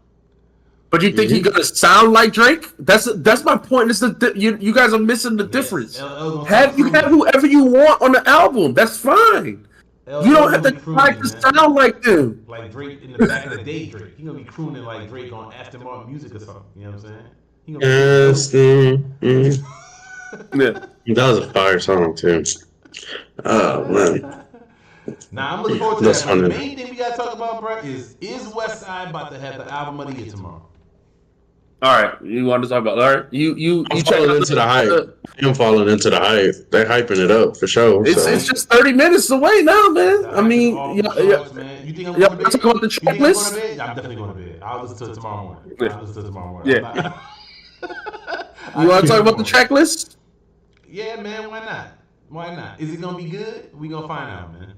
But you think he's gonna sound like Drake? That's my point. It's you guys are missing the difference. You Have whoever you want on the album. That's fine. You don't have to try to sound like them. Like Drake in the back of the day, Drake. He's gonna be crooning like Drake on Aftermarket Music or something. You know what I'm saying? Yeah. That was a fire song too. Oh man. Now I'm looking forward to That's that. The funny. main thing we gotta talk about, bro, is Westside about to have the album of the year tomorrow? All right. You want to talk about? All right. You I'm check falling into the hype. I'm falling into the hype. They're hyping it up for sure. It's just 30 minutes away now, man. I mean, Man. You think I'm yeah. going to bed? Talk about the You think I'm checklist. going to bed? I'm definitely going to bed. I'll listen to it tomorrow morning. Yeah. You want to talk about the checklist? Yeah, man. Why not? Why not? Is it gonna be good? We gonna find out, man.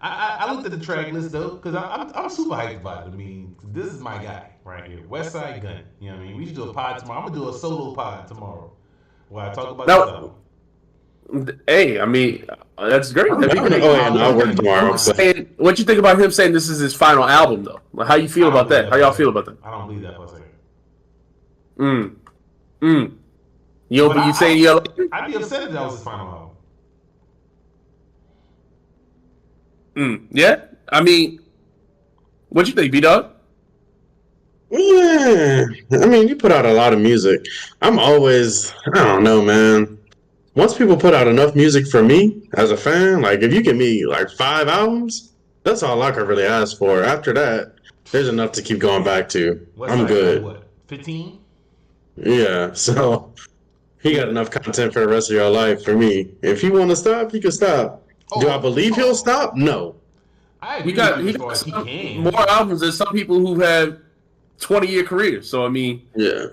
I looked at the track list though, because I'm super hyped about it. I mean, this is my guy right here, Westside Gunn. You know what I mean? We should do a pod tomorrow. I'm gonna do a solo pod tomorrow where I talk about this album. Hey, I mean, that's great. Oh yeah, no, I work tomorrow. What you think about him saying this is his final album, though? Like, how you feel about that? How y'all feel about that? I don't believe that for a second. But you saying you? I'd be upset if that was his final album. Yeah. I mean, what you think, B-Dog? Yeah, I mean, you put out a lot of music. I don't know, man. Once people put out enough music for me as a fan, like if you give me like 5 albums, that's all I could really ask for. After that, there's enough to keep going back to. I'm good. What? 15? Yeah, so he got enough content for the rest of your life for me. If he want to stop, he can stop. Do I believe he'll stop? No. He got more albums than some people who have 20-year careers. So I mean, yeah,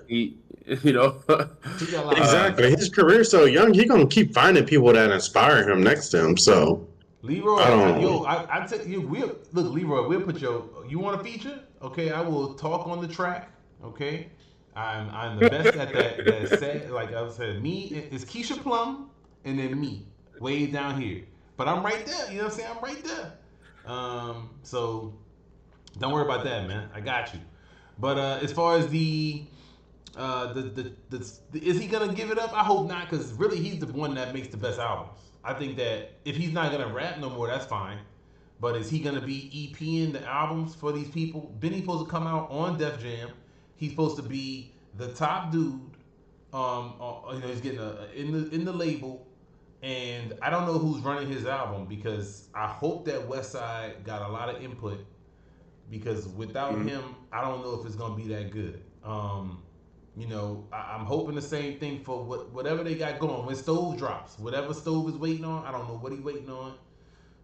exactly. His career's so young, he gonna keep finding people that inspire him next to him. So Leroy, I tell you, Leroy, we'll put you want a feature? Okay, I will talk on the track. Okay, I'm the best at that set. Like I said, me it's Keisha Plum and then me way down here. But I'm right there. You know what I'm saying? I'm right there. So don't worry about that, man. I got you. But as far as the is he gonna give it up? I hope not, because really he's the one that makes the best albums. I think that if he's not gonna rap no more, that's fine. But is he gonna be EPing the albums for these people? Benny's supposed to come out on Def Jam. He's supposed to be the top dude. He's getting in the label. And I don't know who's running his album, because I hope that Westside got a lot of input, because without him, I don't know if it's gonna be that good. I'm hoping the same thing for whatever they got going. When Stove drops, whatever Stove is waiting on, I don't know what he's waiting on,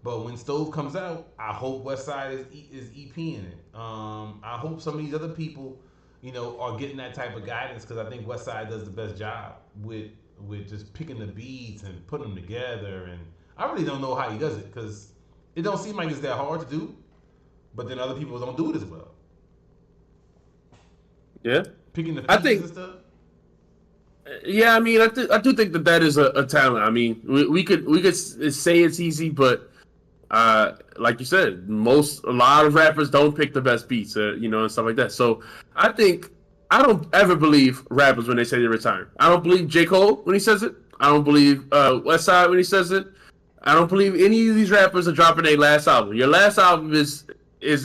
but when Stove comes out, I hope Westside is EPing it. I hope some of these other people, are getting that type of guidance, because I think Westside does the best job with just picking the beats and putting them together. And I really don't know how he does it, because it don't seem like it's that hard to do, but then other people don't do it as well. Yeah, picking the pieces and stuff. Yeah, I mean, I do think that is a talent. I mean, we could say it's easy, but like you said, a lot of rappers don't pick the best beats, and stuff like that. So I don't ever believe rappers when they say they're retiring. I don't believe J. Cole when he says it. I don't believe Westside when he says it. I don't believe any of these rappers are dropping their last album. Your last album isn't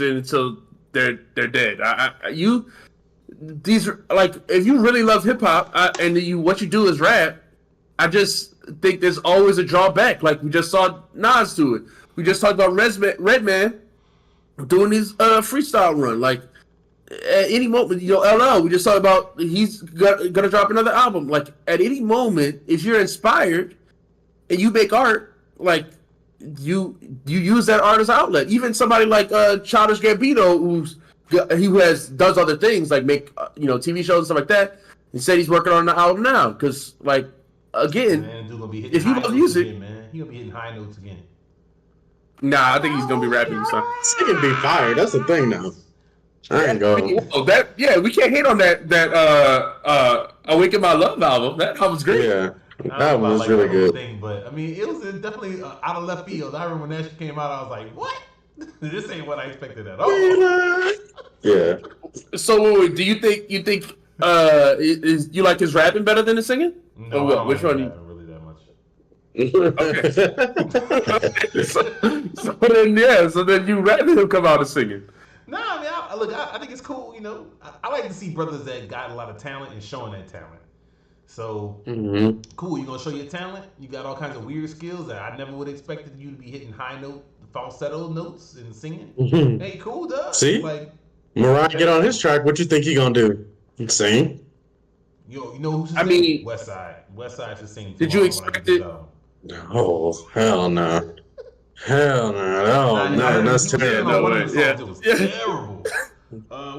until they're dead. If you really love hip hop and what you do is rap, I just think there's always a drawback. Like we just saw Nas do it. We just talked about Redman doing his freestyle run. Like at any moment, LL. We just talked about he's gonna drop another album. Like at any moment, if you're inspired and you make art, like you use that art as an outlet. Even somebody like Childish Gambino, does other things like make TV shows and stuff like that. He said he's working on an album now because again, if you love music, he gonna be hitting high notes again. Nah, I think he's gonna be rapping. He can be fired. That's the thing now. I ain't going. We can't hate on that. Awaken My Love album. That album's great. Yeah. That was really good. But I mean, it was definitely out of left field. I remember when that shit came out, I was like, "What? This ain't what I expected at all." Yeah. So, do you think you like his rapping better than his singing? No, I don't which one? Really that much. Okay. So then you rather him come out and singing. No, I mean, I think it's cool. I like to see brothers that got a lot of talent and showing that talent. So cool, you're gonna show your talent. You got all kinds of weird skills that I never would have expected you to be hitting high note, falsetto notes and singing. Hey, cool, duh. See, Mariah get on his track. What you think he gonna do? Sing? You know who should sing? Westside. Westside should sing. Did you expect it? Oh, hell no. Hell no. No, that's terrible. It was terrible.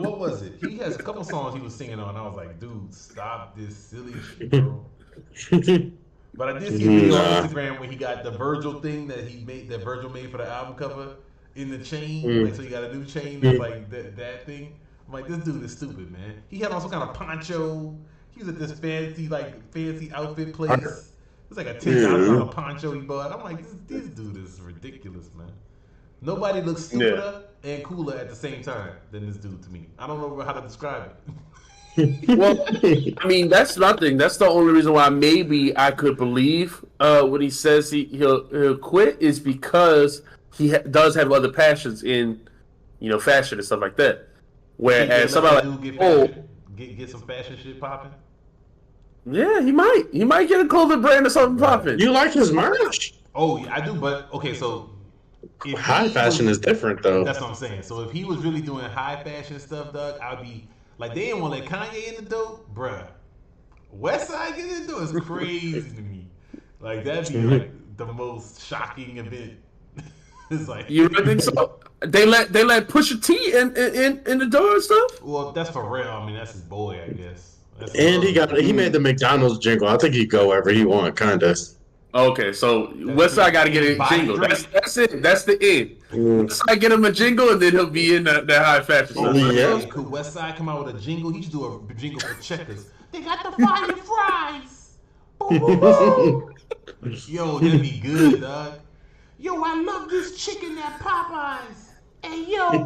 What was it? He has a couple songs he was singing on. I was like, dude, stop this silly shit, bro. But I did see a video on Instagram where he got the Virgil thing that Virgil made for the album cover in the chain. So he got a new chain that's like that thing. I'm like, this dude is stupid, man. He had on some kind of poncho. He was at this fancy outfit place. It's like a $10,000 poncho he bought. I'm like, this dude is ridiculous, man. Nobody looks stupider and cooler at the same time than this dude to me. I don't know how to describe it. Well, I mean, that's nothing. That's the only reason why maybe I could believe when he says he'll quit is because he does have other passions in, fashion and stuff like that. Whereas somebody like, get some fashion shit popping. Yeah, he might. He might get a clothing brand or something popping. You like his merch? Oh, yeah, I do. But okay, so high fashion is different, though. That's what I'm saying. So if he was really doing high fashion stuff, Doug, I'd be like, they didn't want to let Kanye in the door, bruh. Westside get in the door is crazy to me. Like that'd be like the most shocking event. It's like you really think so? They let Pusha T in the door and stuff. Well, that's for real. I mean, that's his boy, I guess. And he made the McDonald's jingle. I think he go wherever he want, kinda. Okay, so Westside got to get a jingle. That's it. That's the end. Westside get him a jingle, and then he'll be in that high fashion stuff. Yeah. Could Westside come out with a jingle? He should do a jingle for Checkers. They got the fire fries. Boom, boom, boom. Yo, that'd be good, dog. Yo, I love this chicken at Popeyes. Hey, yo,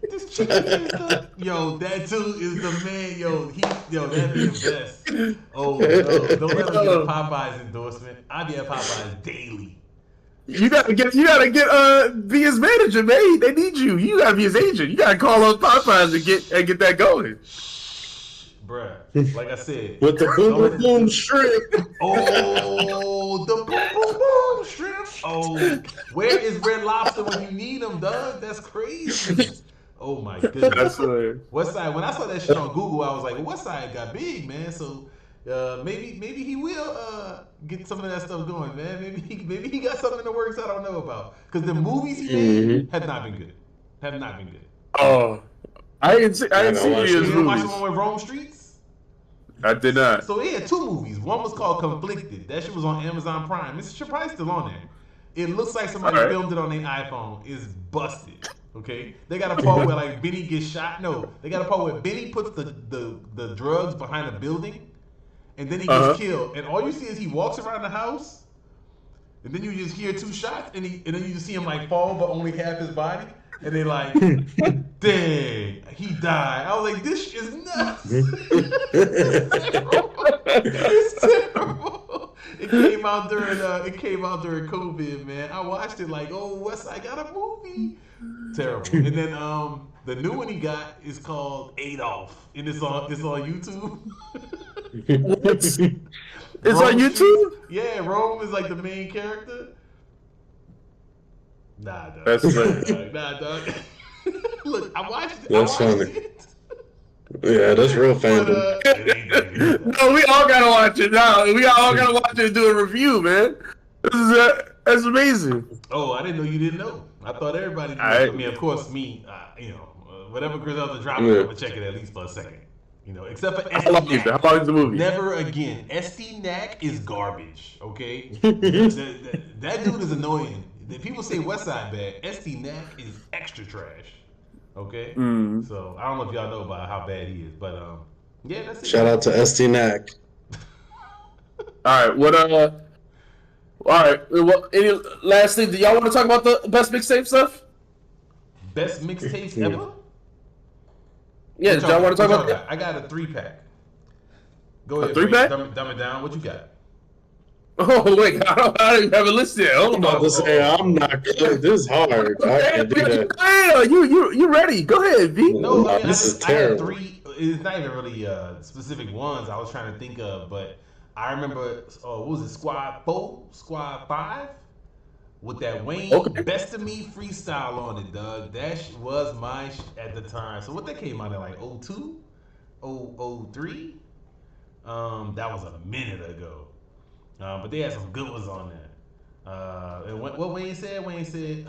this chicken is the... Yo, that too is the man. Yo, that'd be the best. Oh, no. Don't let him get a Popeyes endorsement. I'll be at Popeyes daily. You gotta be his manager, man. They need you. You gotta be his agent. You gotta call up Popeyes and get that going. Bruh, like I said. With the boom boom shrimp. Oh, the boom boom boom shrimp. Oh, where is Red Lobster when you need them, Doug? That's crazy. Oh my goodness. Westside. When I saw that shit on Google, I was like, well, Westside got big, man. So maybe he will get some of that stuff going, man. Maybe he got something in the works I don't know about. Because the movies he made have not been good. Oh, I didn't see his movies. You didn't watch the movies. one with Rome Streets? I did not. So he had two movies. One was called Conflicted. That shit was on Amazon Prime. Mr. Price still on there. It looks like somebody filmed it on their iPhone. It's busted. Okay? They got a part where like Benny gets shot. No, they got a part where Benny puts the drugs behind a building, and then he gets killed. And all you see is he walks around the house, and then you just hear two shots, and then you just see him like fall, but only half his body. And they like, dang, he died. I was like, this is nuts. It's terrible. It came out during COVID, man. I watched it like, oh, Westside got a movie. Terrible. And then the new one he got is called Adolf, and it's on YouTube. It's on YouTube? Yeah, Rome is like the main character. Nah, dog. That's funny. Nah, dog. Look, I watched it. That's funny. Yeah, that's real fandom. No, we all gotta watch it. No, we all gotta watch it and do a review, man. That's amazing. Oh, I didn't know you didn't know. I thought everybody knew. I mean, of course, me. Whatever Griselda dropped, I'm gonna check it at least for a second. Except for How long is the movie? Never again. SD is garbage. Okay, that dude is annoying. People say Westside bad. SD is extra trash. Okay, so I don't know if y'all know about how bad he is, but yeah, that's it. Shout out to SD. All right, any last thing? Do y'all want to talk about the best mixtape stuff? Best mixtapes ever? Yeah, do y'all want to talk about that? I got a 3-pack. Go ahead. 3-pack? Dumb it down. What you got? Oh wait, I don't even have a list yet. Hold on. I'm about to say I'm not good. This is hard. I can't do that. Yeah, you ready? Go ahead, V. No, I mean, this is I had terrible. 3. It's not even really specific ones I was trying to think of, but I remember. What was it? Squad 4, Squad 5, with that Wayne Best of Me freestyle on it, Doug. That was my at the time. So what that came out in like 02, 03? That was a minute ago. But they had some good ones on there. And what Wayne said? Wayne said,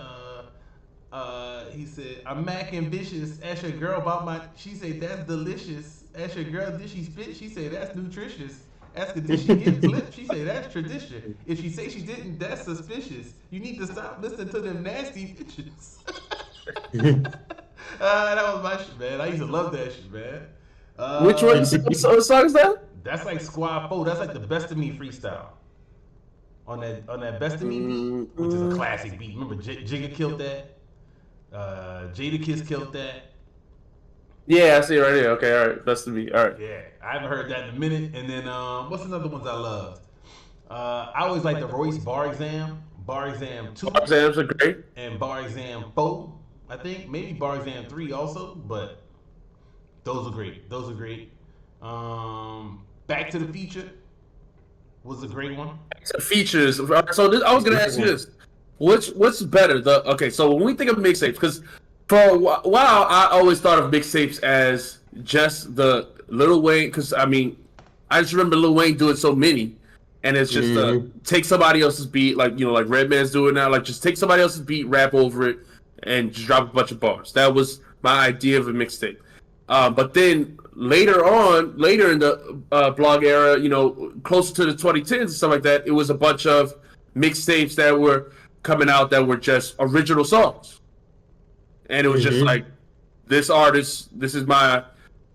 he said, I'm Mac ambitious. Ask your girl about my... She said, that's delicious. Ask your girl, did she spit? She said, that's nutritious. Ask her, did she get flipped? She said, that's tradition. If she say she didn't, that's suspicious. You need to stop listening to them nasty bitches. That was my shit, man. I used to love that shit, man. Which one? What song is that? That's like Squad 4. That's like the Best of Me freestyle. on that Best of Me beat, which is a classic beat. Remember Jigga killed that. Jadakiss killed that. Yeah, I see it right here. Okay, all right. Best of Me. All right. Yeah, I haven't heard that in a minute. And then what's another ones I loved? I always like the Royce Bar Exam 2, Exams are great. and Bar Exam 4. I think maybe Bar Exam 3 also, but those are great. Those are great. Back to the Future was a great one. Features. So I was gonna ask you this: what's better? So when we think of mixtapes, because for a while I always thought of mixtapes as just the Lil Wayne. Because I mean, I just remember Lil Wayne doing so many, and it's just take somebody else's beat, like like Redman's doing now. Like just take somebody else's beat, rap over it, and just drop a bunch of bars. That was my idea of a mixtape. But then later in the blog era, closer to the 2010s and stuff like that, it was a bunch of mixtapes that were coming out that were just original songs. And it was just like, this artist, this is my,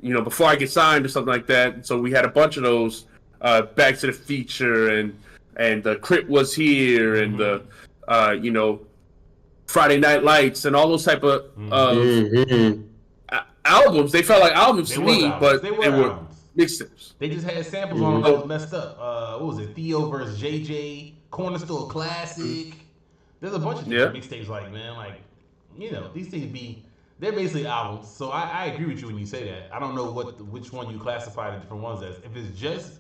before I get signed or something like that. So we had a bunch of those, Back to the Feature and the Crip Was Here and the, Friday Night Lights and all those type of albums. They felt like albums to me, but they were mixtapes. They just had samples on them that was messed up. What was it? Theo versus JJ, Corner Store Classic. There's a bunch of different mixtapes, these things they're basically albums. So I agree with you when you say that. I don't know which one you classify the different ones as. If it's just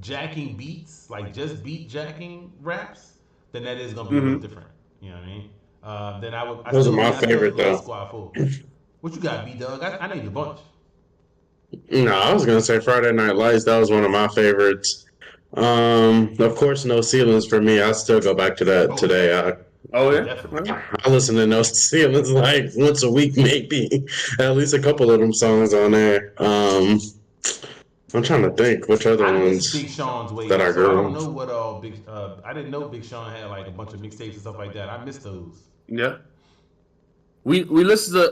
jacking beats, like just beat jacking raps, then that is gonna be a little different. You know what I mean? Then I would. Those are my favorite though. Squad 4. What you got, B-Dug? I named a bunch. No, I was gonna say Friday Night Lights. That was one of my favorites. Of course, No Ceilings for me. I still go back to that today. I listen to No Ceilings like once a week, maybe. At least a couple of them songs on there. I'm trying to think which other ones Big Sean's way that I grew. I don't know what all I didn't know Big Sean had like a bunch of mixtapes and stuff like that. I missed those. Yeah. We listened to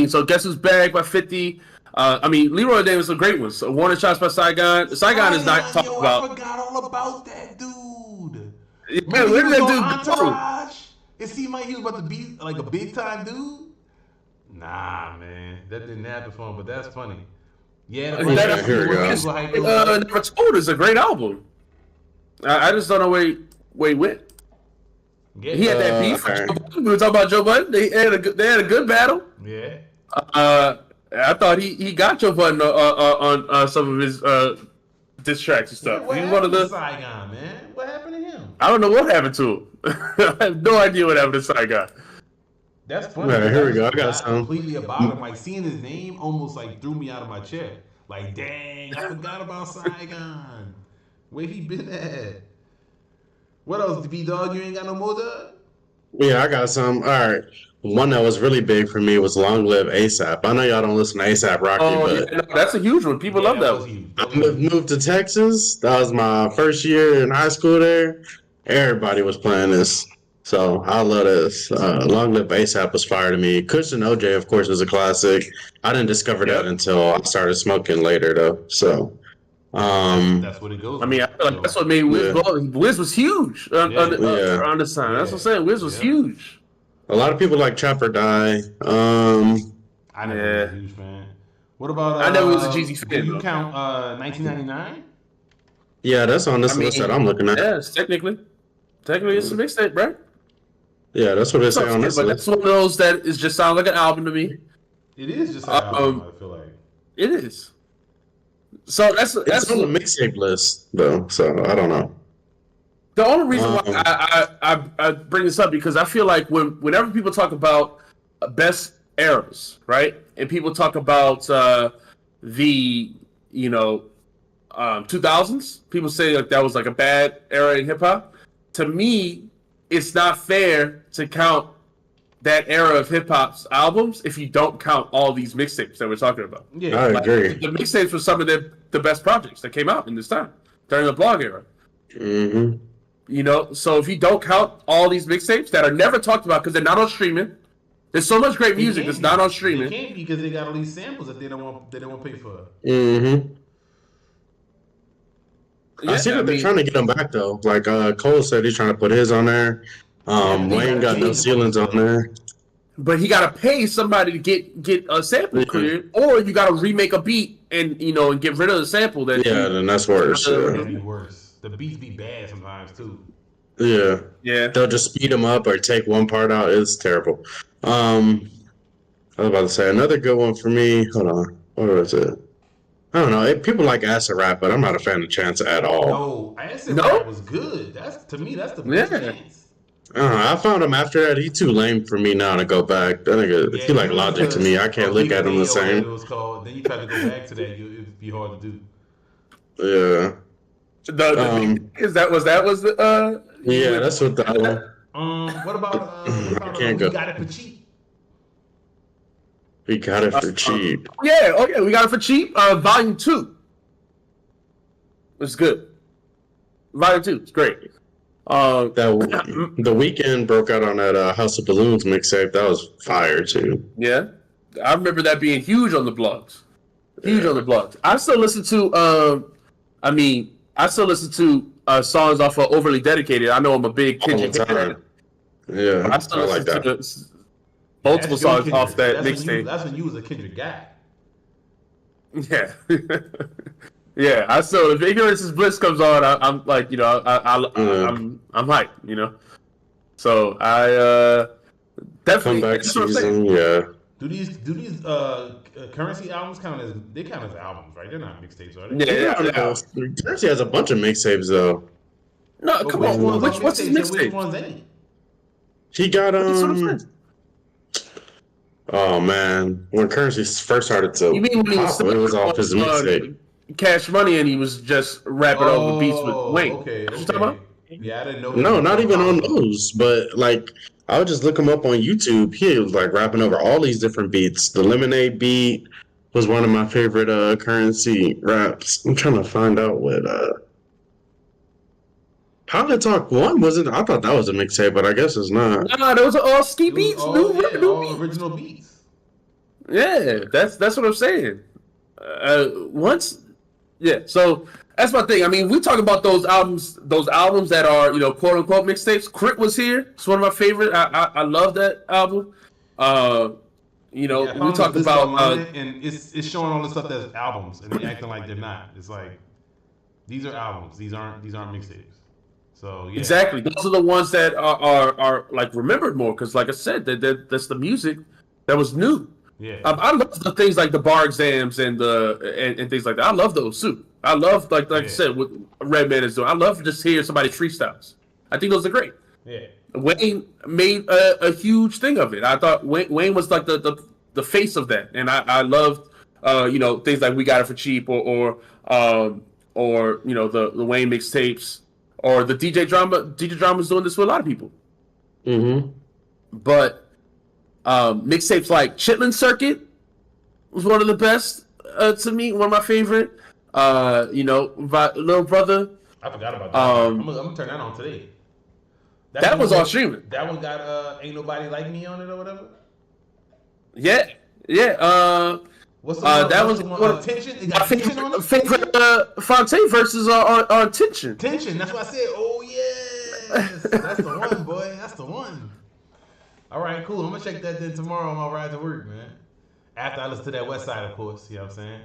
so Guess Who's Back by 50. Leroy Davis is a great one. So Warning Shots by Saigon. Saigon is not talked about. I forgot all about that dude. Yeah, where did that dude go? It seemed like he was about to be like a big time dude. Nah, man, that didn't happen for him. But that's funny. Yeah, Never Told is a great album. I just don't know where he went. He had that beef. We were talking about Joe Budden. They had a good battle. Yeah. I thought he got Joe Budden on some of his diss tracks and stuff. He's one of the Saigon, man. What happened to him? I don't know what happened to him. I have no idea what happened to Saigon. That's funny. Right, here we go. I got some. Completely about him. Like seeing his name almost like threw me out of my chair. Like, dang, I forgot about Saigon. Where he been at? What else, B-Dog? You ain't got no more, Dog? Yeah, I got some. All right. One that was really big for me was Long Live ASAP. I know y'all don't listen to ASAP Rocky, but yeah, that's a huge one. People love that one. I moved to Texas. That was my first year in high school there. Everybody was playing this. So I love this. Long Live ASAP was fire to me. Cushion OJ, of course, is a classic. I didn't discover that until I started smoking later, though. So that's what it goes. I mean, I feel like that's what made Wiz blow. Wiz was huge on this time. That's what I'm saying. Wiz was huge. A lot of people like Trap or Die. I never was a huge fan. What about? I never was a Jeezy fan. Do you count 1999? Yeah, that's on this list that I'm looking at. Yes, technically it's a mixtape, bro. Yeah, that's what they say on this list. That's one of those that is just sound like an album to me. It is just an album. I feel like it is. So that's on the mixtape list though. So I don't know. The only reason why I bring this up because I feel like whenever people talk about best eras, right, and people talk about the 2000s, people say like that was like a bad era in hip hop. To me, it's not fair to count that era of hip hop's albums if you don't count all these mixtapes that we're talking about. Yeah, I agree. The mixtapes were some of the best projects that came out in this time during the blog era. Mm-hmm. So if you don't count all these mixtapes that are never talked about because they're not on streaming, there's so much great music that's not on streaming. They can't because they got all these samples that they don't want to pay for. Mm-hmm. I see that they're trying to get him back though. Like Cole said, he's trying to put his on there. Wayne got no ceilings on there. But he got to pay somebody to get a sample cleared, or you got to remake a beat and and get rid of the sample. Then that's worse. That'd be worse. The beats be bad sometimes too. Yeah. They'll just speed them up or take one part out. It's terrible. I was about to say another good one for me. Hold on, what was it? I don't know. People like acid rap, but I'm not a fan of Chance at all. No, acid rap was good. That's the best Chance. I found him after that. He's too lame for me now to go back. That nigga, he like Logic to me. I can't look at him the same. It was called. Then you try to go back to that. It'd be hard to do. Yeah. Was the yeah, that's what the other. What about I can't go. We Got It For Cheap? We Got It For Cheap. Yeah, okay, We Got It For Cheap. Volume 2. It's good. Volume 2, it's great. The Weeknd broke out on that House of Balloons mixtape. That was fire too. Yeah, I remember that being huge on the blogs. On the blogs. I still listen to. I still listen to songs off of Overly Dedicated. I know I'm a big Kendrick fan. Yeah, I still listen to multiple songs off that mixtape. That's when you was a Kendrick guy. Yeah. Yeah, I still, if Ignorance is Bliss comes on, I'm like, I'm hyped, So I definitely comeback season, yeah. Do these Currency albums count as albums, right? They're not mixtapes, are they? Yeah. Currency has a bunch of mixtapes though. No, come on. What's his mixtape? Which ones ain't? He got oh man, when Currency first started to you mean when pop, it was off his mixtape. Cash Money, and he was just rapping over beats with Wayne. Okay. What you talking about? Yeah, I didn't know. No, not even on those. But like, I would just look him up on YouTube. He was like rapping over all these different beats. The Lemonade beat was one of my favorite Currency raps. I'm trying to find out what. How to Talk 1 wasn't. I thought that was a mixtape, but I guess it's not. No, those are all ski beats, new beats. Original beats. Yeah, that's what I'm saying. So that's my thing. I mean, we talk about those albums that are, quote unquote mixtapes. Crit was here. It's one of my favorite. I love that album. We talked about and it's showing all the stuff that's albums and they acting like they're not. It's like these are albums. These aren't mixtapes. So yeah. Exactly. Those are the ones that are like remembered more because, like I said, that's the music that was new. Yeah, I love the things like the bar exams and things like that. I love those too. I love like I said what Redman is doing. I love just hearing somebody freestyles. I think those are great. Yeah, Wayne made a huge thing of it. I thought Wayne was like the face of that, and I loved things like We Got It For Cheap or the Wayne mixtapes or the DJ Drama. DJ Drama's doing this with a lot of people. Mm-hmm. But mixtapes like Chitlin Circuit was one of the best to me, one of my favorite. Little Brother. I forgot about that. I'm gonna turn that on today. That was on streaming. That one got Ain't Nobody Like Me on it or whatever. Yeah. What's the one? That was one? Tension. It got Tension on it. Favorite Fontaine verses on Tension. Tension. That's what I said. Oh yes, that's the one, boy. That's the one. All right, cool. I'm gonna check that then tomorrow on my ride to work, man. After I listen to that West Side, of course. You know what I'm saying?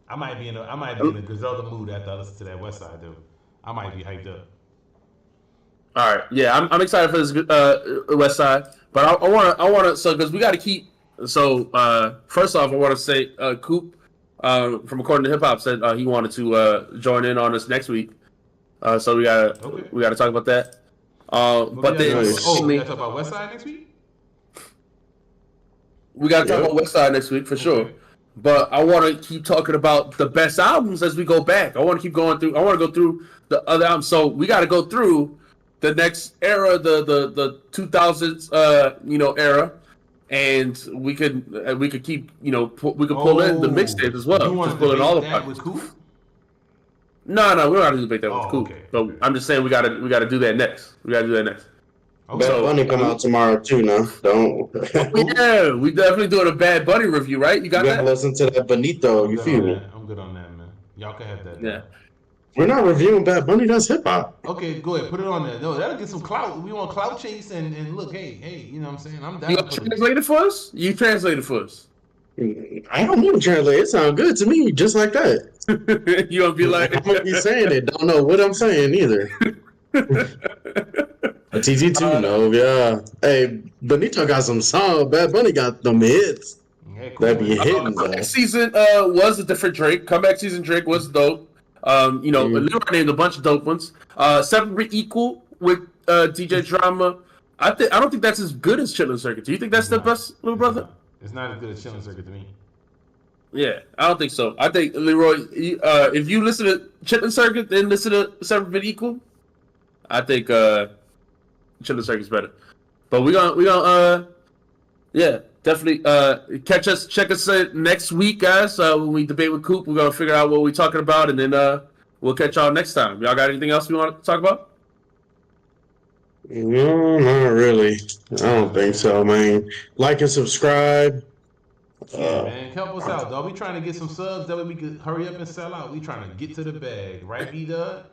I might be in a Griselda mood after I listen to that West Side, though. I might be hyped up. All right, yeah, I'm excited for this West Side, but I want to so because we got to keep. So first off, I want to say Coop from According to Hip Hop said he wanted to join in on us next week. So we gotta talk about that. But then we gotta talk about West Side next week. We got to talk about West Side next week for sure. But I want to keep talking about the best albums as we go back. I want to keep going through. I want to go through the other albums. So we got to go through the next era, the 2000s, era, and we could keep, we could pull in the mixtapes as well. You want to pull in all the that with Coop? No, we don't have to debate that with Coop. Okay. But I'm just saying we got to do that next. We got to do that next. Okay. Bad Bunny come out tomorrow too. Now, don't. Yeah, we definitely doing a Bad Bunny review, right? You got that? Listen to that Benito. You feel me? I'm good on that, man. Y'all can have that. Yeah. We're not reviewing Bad Bunny. That's hip hop. Okay, go ahead, put it on there. No, that'll get some clout. We want clout chase and look, hey, you know what I'm saying? I'm You down gonna for translate it for us? You translate it for us. I don't need to translate. It sounds good to me, just like that. You gonna be like, I'm gonna be saying it. Don't know what I'm saying either. TT2, no, yeah. Hey, Benito got some songs. Bad Bunny got them hits. Yeah, cool. That be hitting though. comeback season was a different Drake. Comeback season Drake was dope. Leroy named a bunch of dope ones. Separate Equal with DJ Drama. I don't think that's as good as Chillin' Circuit. Do you think that's the best, little brother? It's not as good as Chillin' Circuit to me. Yeah, I don't think so. I think Leroy, if you listen to Chillin' Circuit, then listen to Separate Equal. I think Chillin' Circuit's better. But we gonna definitely check us next week, guys. When we debate with Coop, we're gonna figure out what we're talking about, and then we'll catch y'all next time. Y'all got anything else we want to talk about? No, not really. I don't think so, man. Like and subscribe. Yeah, man, help us out, dog. We trying to get some subs that way we could hurry up and sell out. We trying to get to the bag, right, B-Dub?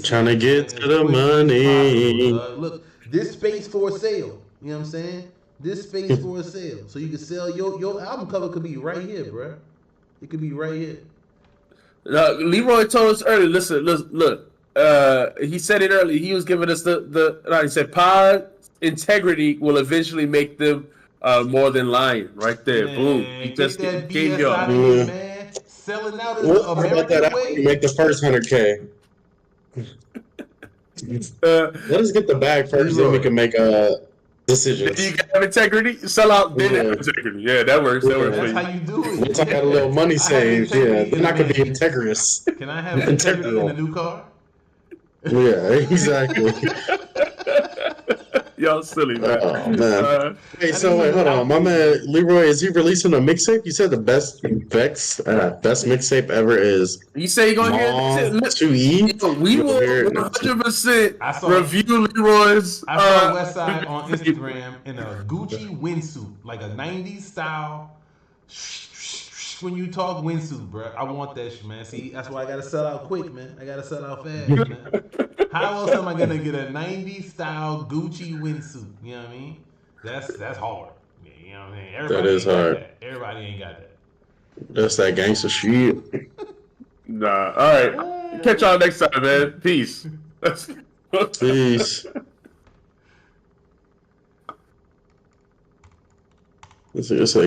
Trying to get to the money. Look, this space for sale. You know what I'm saying? This space for sale. So you can sell your album cover could be right here, bro. It could be right here. Leroy told us earlier. Listen, look. He said it earlier. He was giving us he said pod integrity will eventually make them more than lying. Right there, Man, boom. He just get that gave BS you out of here, man. Selling out is What the about that American after way. we make the first 100K? Let us get the bag first, then we can make decisions. You have integrity. Sell out. Then have integrity. Yeah, that works. That works. That's For how you do it. Once I got a little money saved, then I could be integrous. Can I have integrity in a new car? Yeah, exactly. Y'all silly, man. Oh, man. Hey, so wait, hold on. My man Leroy, is he releasing a mixtape? You said the best mixtape ever is You say you're gonna hear Mom this? to eat. We will 100% review Leroy's. I saw Westside on Instagram in a Gucci windsuit, like a 90s style. When you talk windsuit, bro, I want that shit, man. See, that's why I gotta sell out quick, man. I gotta sell out fast, man. How else am I gonna get a 90s style Gucci windsuit? You know what I mean? That's hard. You know what I mean? Everybody That is hard. That. Everybody ain't got that. That's that gangster shit. Nah. All right. Catch y'all next time, man. Peace. Peace. It's a